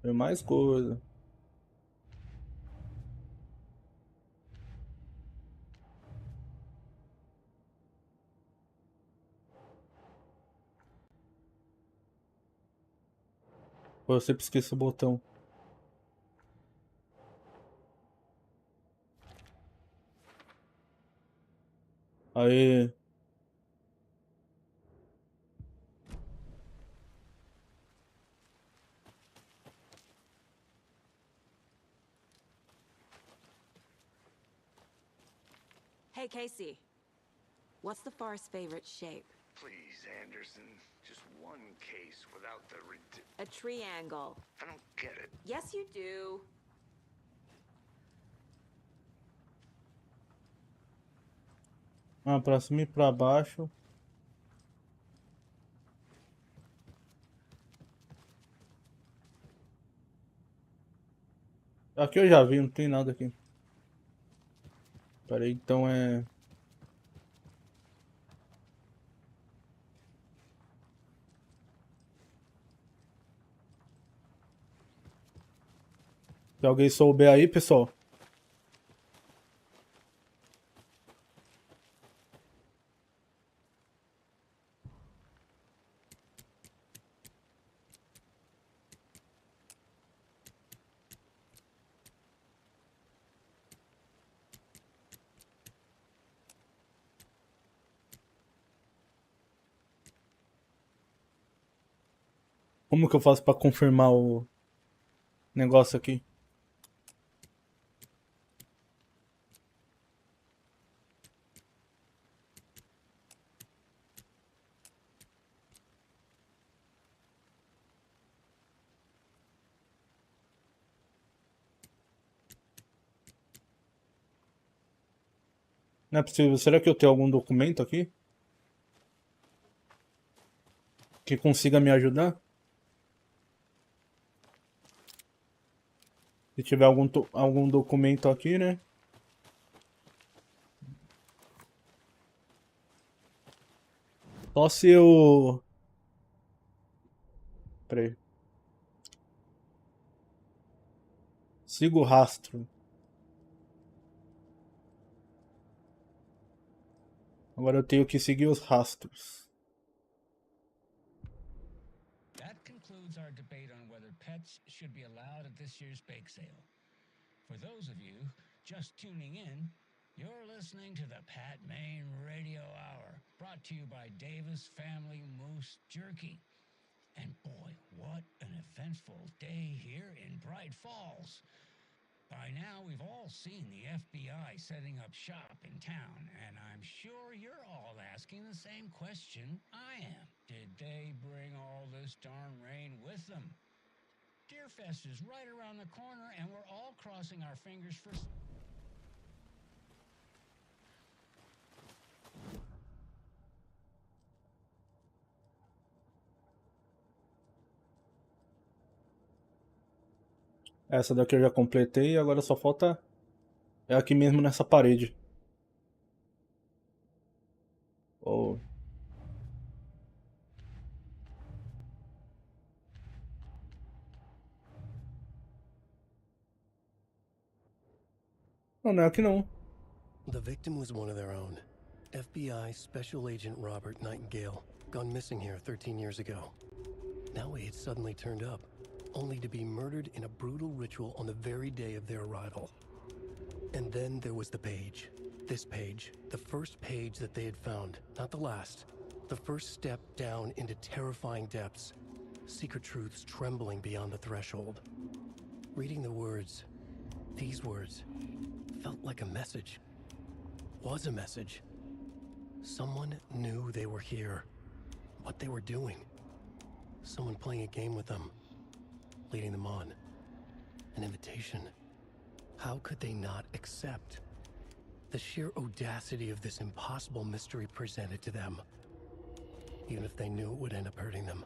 Tem mais coisa. Pô, eu sempre esqueço o botão. Aí. Hey, Casey. What's the forest's favorite shape? Please, Anderson. Just one case without the A triangle. I don't get it. Yes, you do. Ah, pra cima e pra baixo. Aqui eu já vi, não tem nada aqui. Peraí, então é... Se alguém souber aí, pessoal. Como que eu faço pra confirmar o negócio aqui? Não é possível. Será que eu tenho algum documento aqui? Que consiga me ajudar? Se tiver algum documento aqui, né? Só se eu... Peraí. Siga o rastro. Agora eu tenho que seguir os rastros. That concludes our debate on whether pets should be allowed at this year's bake sale. For those of you just tuning in, you're listening to the Pat Maine Radio Hour, brought to you by Davis Family Moose Jerky. And boy, what an eventful day here in Bright Falls. By now, we've all seen the FBI setting up shop in town, and I'm sure you're all asking the same question I am. Did they bring all this darn rain with them? Deerfest is right around the corner, and we're all crossing our fingers for... Essa daqui eu já completei, agora só falta... É aqui mesmo nessa parede. Oh. Não, não é aqui não. The victim was one of their own. FBI Special Agent Robert Nightingale, gone missing here 13 years ago. Now he had suddenly turned up, only to be murdered in a brutal ritual on the very day of their arrival. And then there was the page. This page, the first page that they had found, not the last. The first step down into terrifying depths. Secret truths trembling beyond the threshold. Reading the words, these words, felt like a message. was a message. Someone knew they were here, what they were doing. Someone playing a game with them, leading them on. An invitation. How could they not accept? The sheer audacity of this impossible mystery presented to them, even if they knew it would end up hurting them.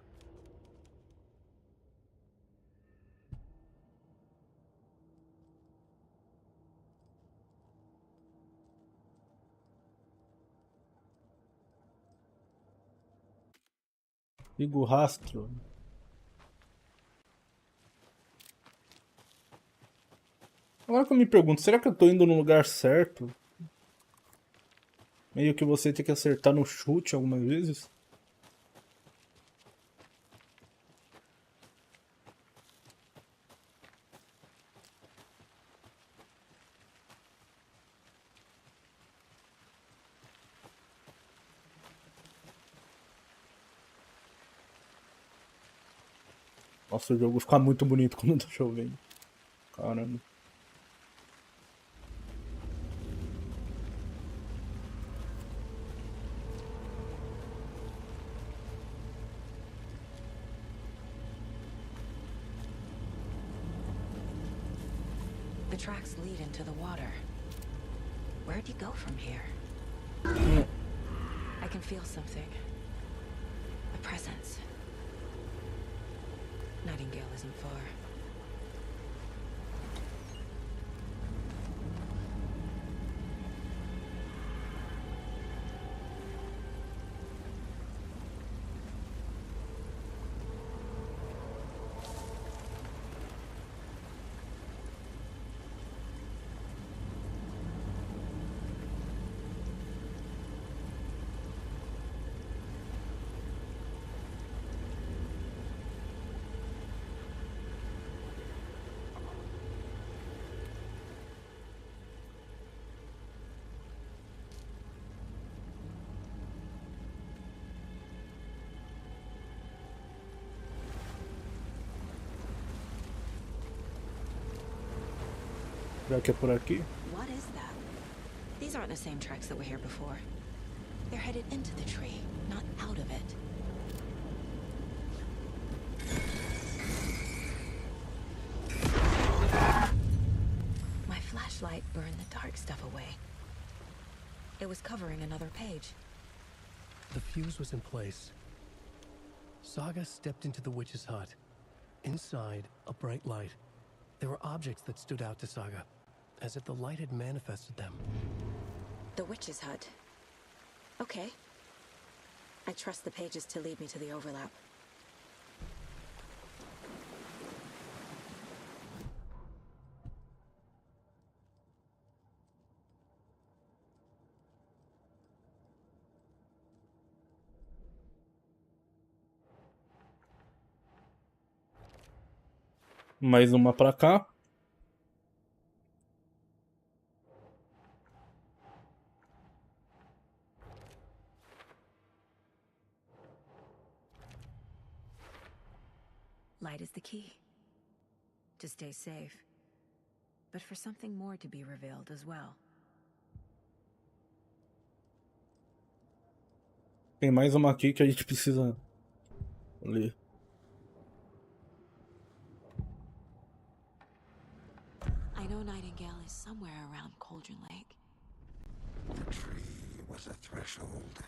Siga o rastro. Agora que eu me pergunto, será que eu tô indo no lugar certo? Meio que você tem que acertar no chute algumas vezes. Nossa, o jogo fica muito bonito quando tá chovendo. Caramba. The tracks lead into the water. Where'd you go from here? I can feel something. A presence. Nightingale isn't far. Será que é por aqui? What is that? These aren't the same tracks that were here before. They're headed into the tree, not out of it. My flashlight burned the dark stuff away. It was covering another page. The fuse was in place. Saga stepped into the witch's hut. Inside, a bright light. There were objects that stood out to Saga, as if the light had manifested them. The witch's hut. Okay. I trust the pages to lead me to the overlap. Mais uma pra cá. Light is the key. To stay safe. But for something more to be revealed as well. Tem mais uma aqui que a gente precisa ler. I know Nightingale is somewhere around Cauldron Lake. The tree was a threshold.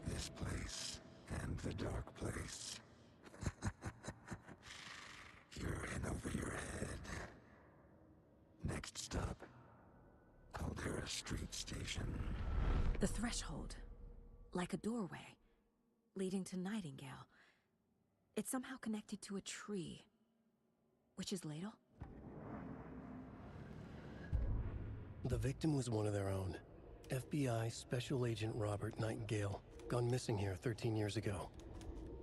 This place and the dark place. You're in over your head. Next stop, Caldera Street Station. The threshold. Like a doorway. Leading to Nightingale. It's somehow connected to a tree. Witch's ladle? The victim was one of their own. FBI Special Agent Robert Nightingale, gone missing here 13 years ago.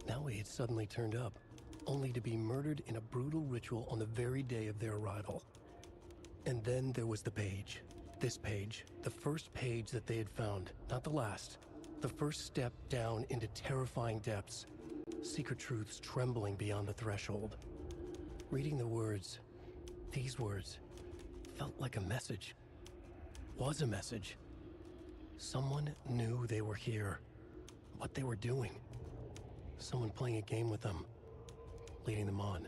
Now he had suddenly turned up, only to be murdered in a brutal ritual on the very day of their arrival. And then there was the page. This page, the first page that they had found, not the last. The first step down into terrifying depths. Secret truths trembling beyond the threshold. Reading the words, these words, felt like a message. was a message. Someone knew they were here, what they were doing. Someone playing a game with them, leading them on.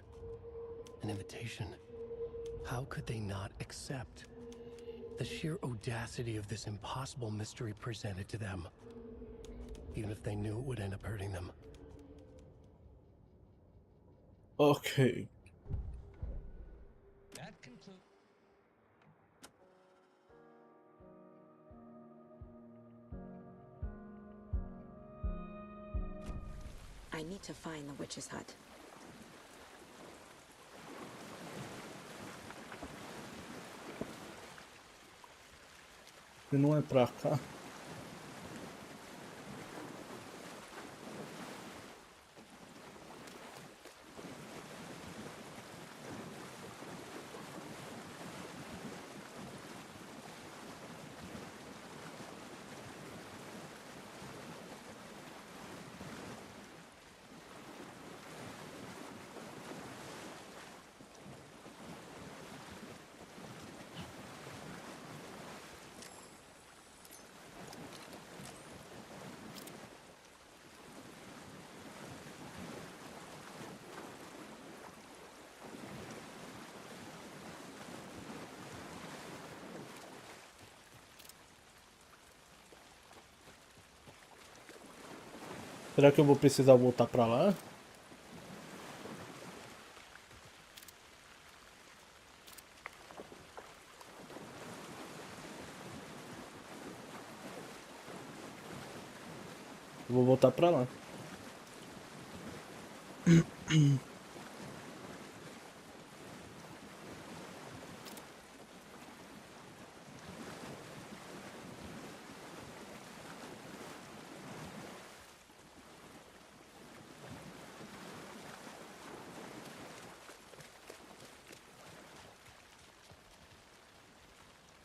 An invitation. How could they not accept? The sheer audacity of this impossible mystery presented to them, even if they knew it would end up hurting them. Ok. That concludes. I need to find the witch's hut. Se não é pra cá. Será que eu vou precisar voltar pra lá? Eu vou voltar pra lá.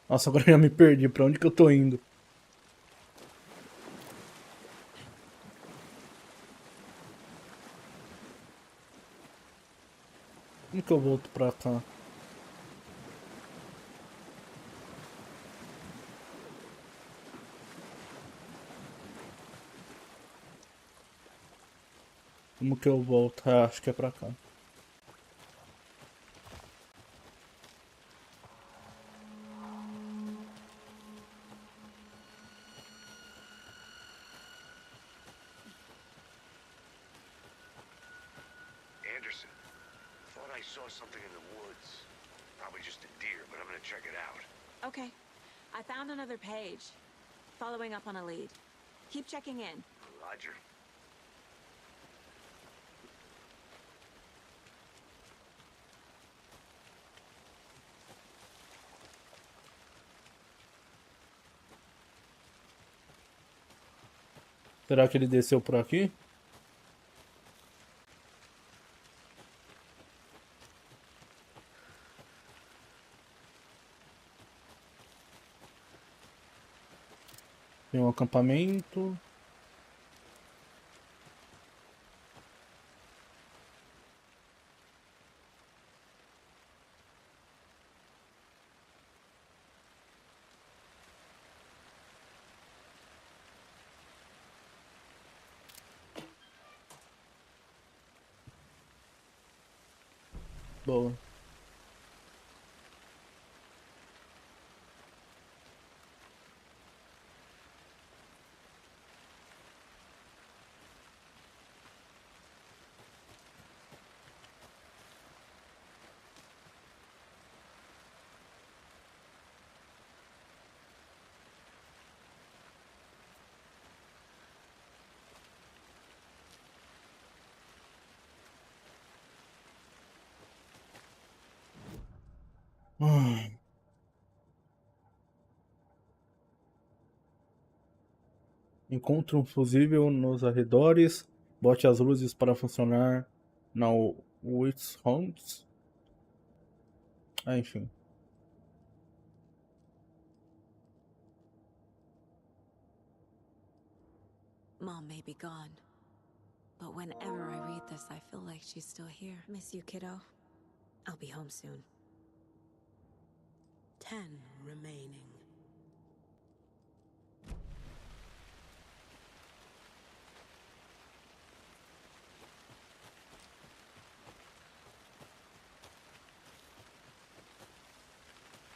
Nossa, agora eu já me perdi. Pra onde que eu tô indo? Como que eu volto pra cá? Como que eu volto? Ah, acho que é pra cá. Anderson, thought I saw something in the woods. Probably just a deer, but I'm gonna check it out. Okay. I found another page. Following up on a lead. Keep checking in. Roger. Será que ele desceu por aqui? Tem um acampamento. Boa. Encontre um fusível nos arredores. Bote as luzes para funcionar na Witch Homes. Ah, enfim. Mom may be gone, but whenever I read this, I feel like she's still here. Miss you, kiddo. I'll be home soon. 10 remaining.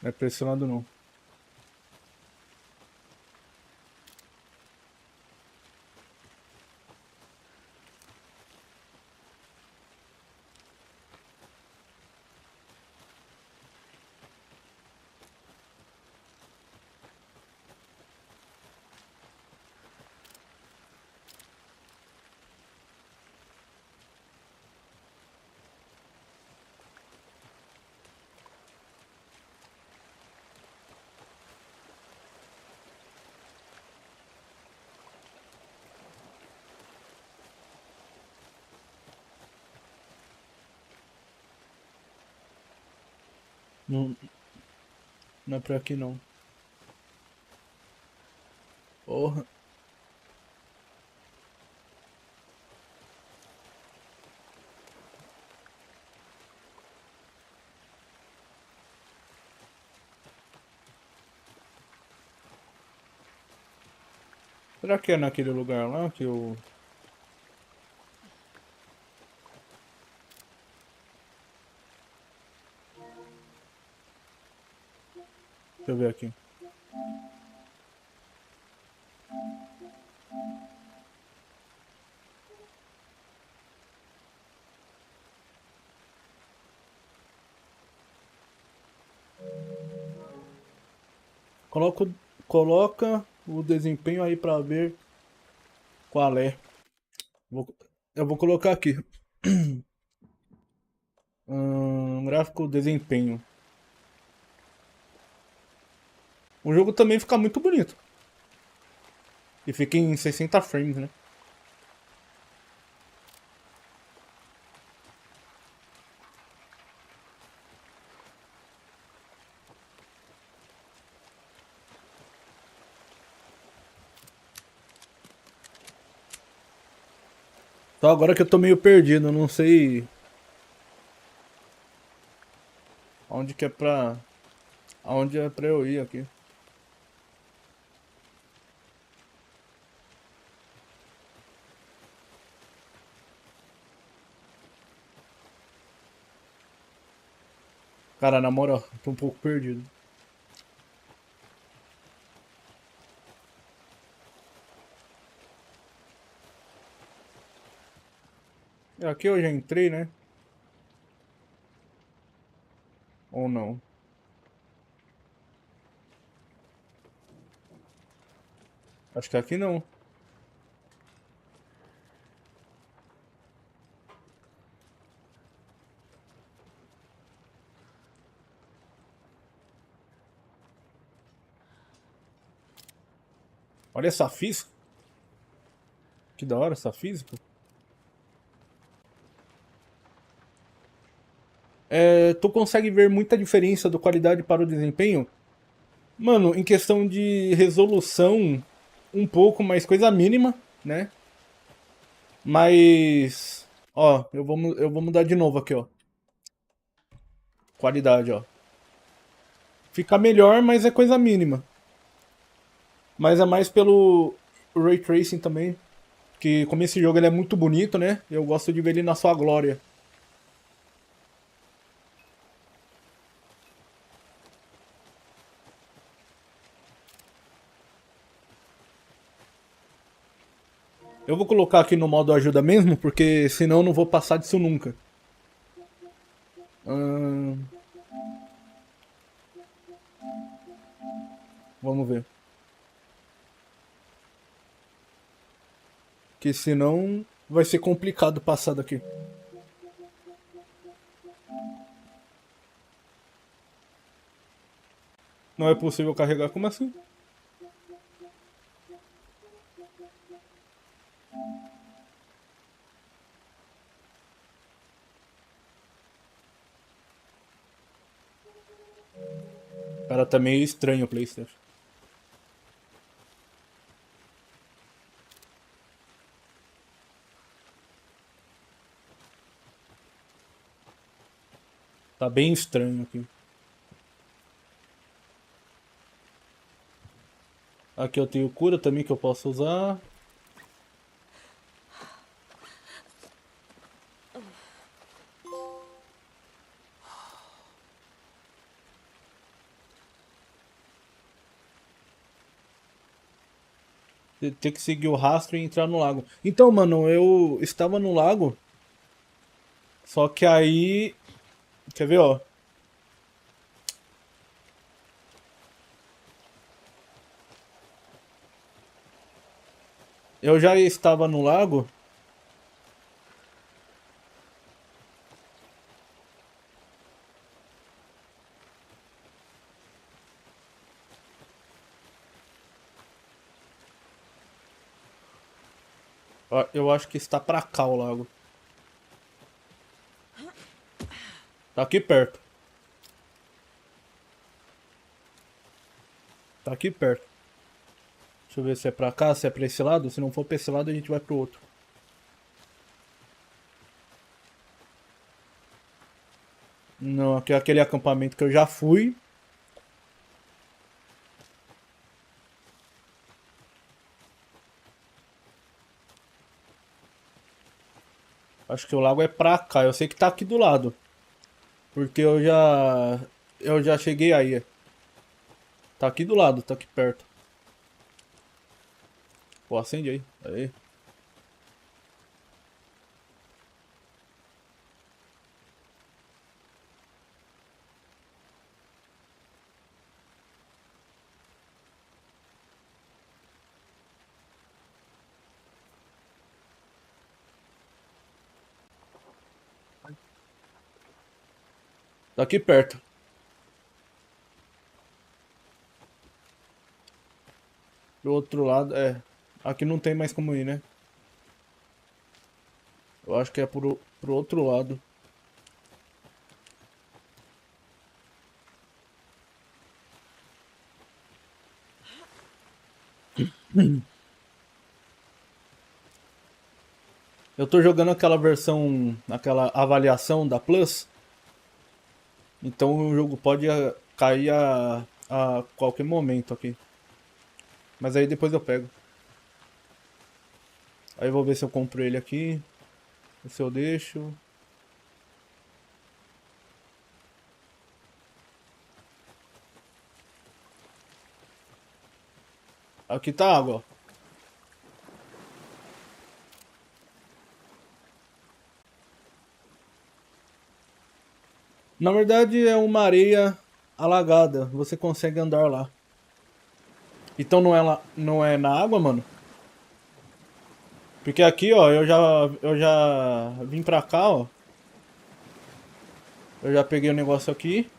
Não é pra esse lado não. Não, não é pra aqui não. Porra. Será que é naquele lugar lá que eu... Deixa eu ver aqui. Coloca o desempenho aí pra ver qual é. Eu vou colocar aqui. Gráfico desempenho. O jogo também fica muito bonito. E fica em 60 frames, né? Só agora que eu tô meio perdido, eu não sei onde que é pra... Aonde é pra eu ir aqui. Cara, na moral, tô um pouco perdido. Aqui eu já entrei, né? Ou não? Acho que aqui não. Olha essa física. Que da hora essa física. Tu consegue ver muita diferença da qualidade para o desempenho? Mano, em questão de resolução, um pouco, mas coisa mínima, né? Mas... Ó, eu vou mudar de novo aqui, ó. Qualidade, ó. Fica melhor, mas é coisa mínima. Mas é mais pelo Ray Tracing também. Que como esse jogo ele é muito bonito, né? Eu gosto de ver ele na sua glória. Eu vou colocar aqui no modo ajuda mesmo, porque senão eu não vou passar disso nunca. Vamos ver. Que senão vai ser complicado passar daqui. Não é possível carregar? Como assim? Cara, tá meio estranho o PlayStation. Tá bem estranho aqui. Aqui eu tenho cura também que eu posso usar. Ter que seguir o rastro e entrar no lago. Então, mano, eu estava no lago. Só que aí... Quer ver, ó? Eu já estava no lago. Ó, eu acho que está pra cá o lago. Tá aqui perto. Tá aqui perto. Deixa eu ver se é pra cá, se é pra esse lado. Se não for pra esse lado, a gente vai pro outro. Não, aqui é aquele acampamento que eu já fui. Acho que o lago é pra cá. Eu sei que tá aqui do lado. Porque eu já cheguei aí. Tá aqui do lado, tá aqui perto. Pô, acende aí. Aí. Tá aqui perto. Do outro lado, é. Aqui não tem mais como ir, né? Eu acho que é pro outro lado. Eu tô jogando aquela versão, aquela avaliação da Plus. Então o jogo pode cair a qualquer momento aqui. Mas aí depois eu pego. Aí eu vou ver se eu compro ele aqui. Se eu deixo. Aqui tá água, ó. Na verdade é uma areia alagada. Você consegue andar lá. Então não é na água, mano? Porque aqui, ó, eu já vim pra cá, ó. Eu já peguei o negócio aqui.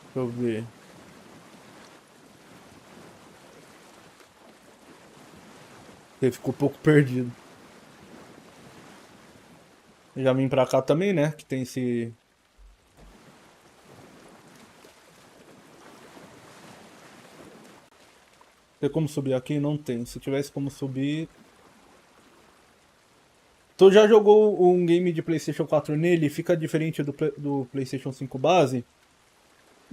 Deixa eu ver. Ele ficou um pouco perdido. Eu já vim pra cá também, né? Que tem esse... Tem como subir aqui? Não tem. Se tivesse como subir... Tu já jogou um game de PlayStation 4 nele? Fica diferente do PlayStation 5 base?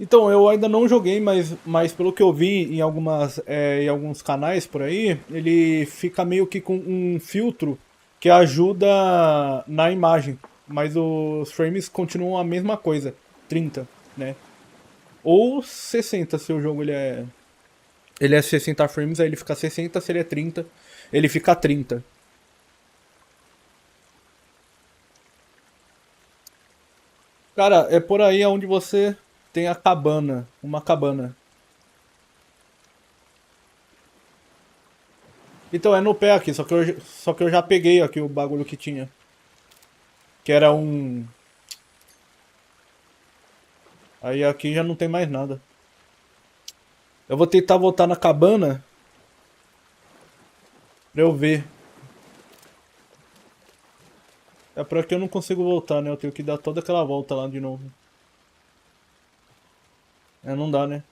Então, eu ainda não joguei, mas pelo que eu vi em alguns canais por aí, ele fica meio que com um filtro que ajuda na imagem. Mas os frames continuam a mesma coisa, 30, né? Ou 60 se o jogo ele é 60 frames, aí ele fica 60, se ele é 30, ele fica 30. Cara, é por aí onde você tem a cabana, uma cabana. Então é no pé aqui, só que eu já peguei aqui o bagulho que tinha. Que era um... Aí aqui já não tem mais nada. Eu vou tentar voltar na cabana pra eu ver. É por aqui eu não consigo voltar, né? Eu tenho que dar toda aquela volta lá de novo. É, não dá, né?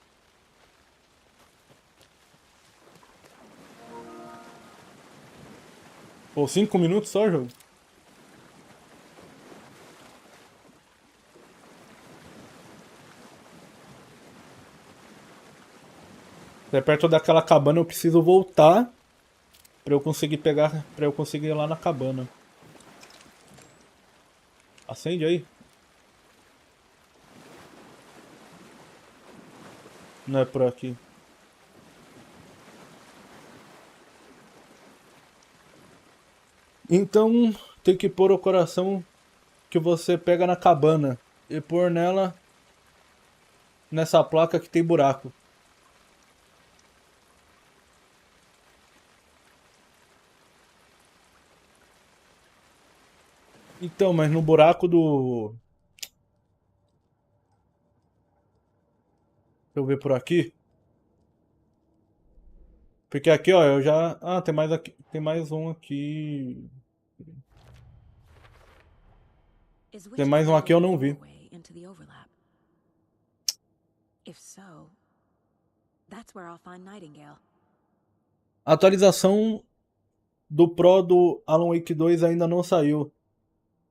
Pô, 5 minutos só, jogo? Se é perto daquela cabana eu preciso voltar pra eu conseguir pegar, pra eu conseguir ir lá na cabana. Acende aí. Não é por aqui. Então tem que pôr o coração que você pega na cabana e pôr nela nessa placa que tem buraco. Então, mas no buraco do... Deixa eu ver por aqui. Porque aqui, ó, eu já... Ah, tem mais aqui. Tem mais um aqui. Tem mais um aqui, eu não vi. A atualização do Pro do Alan Wake 2 ainda não saiu.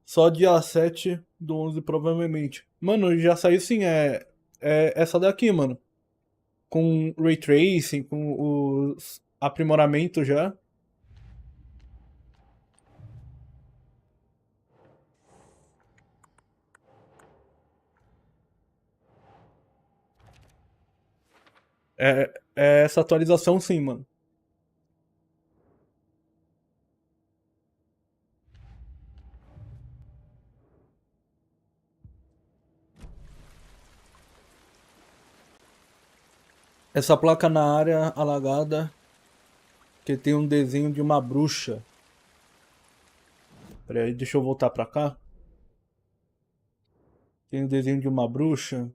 Só dia 7 do 11 provavelmente. Mano, já saiu sim, é essa daqui, mano. Com Ray Tracing, com os aprimoramentos já. É essa atualização sim, mano. Essa placa na área alagada que tem um desenho de uma bruxa. Pera aí, deixa eu voltar pra cá. Tem um desenho de uma bruxa.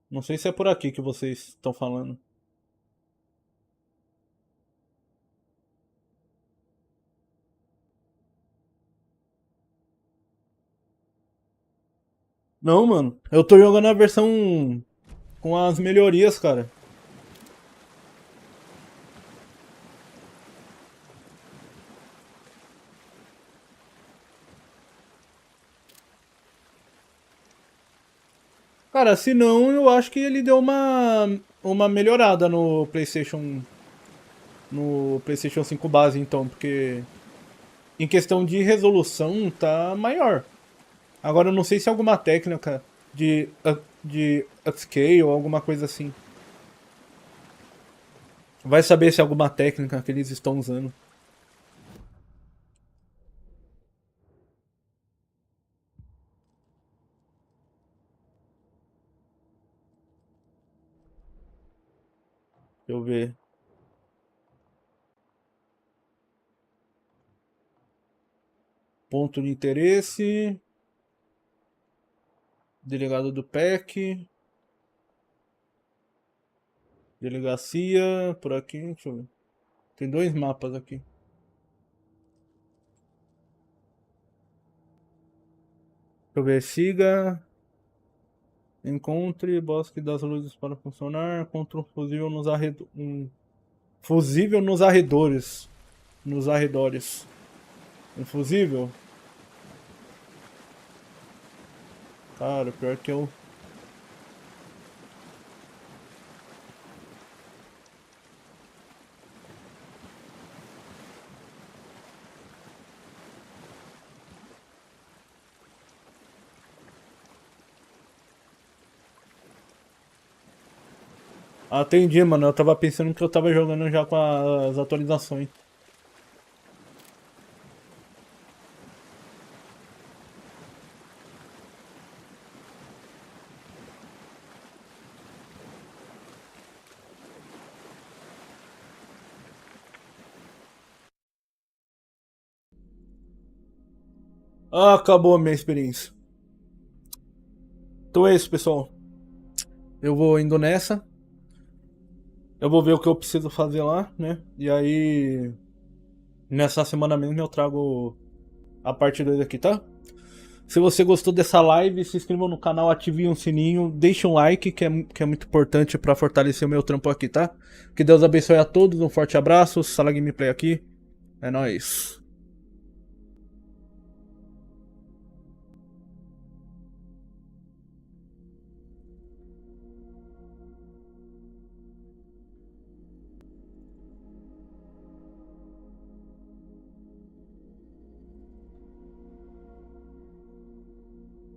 Não sei se é por aqui que vocês estão falando. Não, mano. Eu tô jogando a versão com as melhorias, cara. Cara, se não, eu acho que ele deu uma melhorada no PlayStation 5 base, então, porque em questão de resolução tá maior. Agora eu não sei se é alguma técnica de upscale ou alguma coisa assim. Vai saber se é alguma técnica que eles estão usando. Deixa eu ver. Ponto de interesse. Delegado do PEC. Delegacia. Por aqui. Deixa eu ver. Tem 2 mapas aqui. Deixa eu ver. Siga. Encontre Bosque das Luzes para funcionar. Contra um fusível nos arredores. Fusível nos arredores. Nos arredores. Um fusível? Cara, pior que eu... Ah, entendi, mano. Eu tava pensando que eu tava jogando já com as atualizações. Ah, acabou a minha experiência. Então é isso, pessoal. Eu vou indo nessa. Eu vou ver o que eu preciso fazer lá, né? E aí... Nessa semana mesmo eu trago a parte 2 aqui, tá? Se você gostou dessa live, se inscreva no canal, ative um sininho, deixe um like, que é muito importante pra fortalecer o meu trampo aqui, tá? Que Deus abençoe a todos, um forte abraço, Sala Gameplay aqui. É nóis.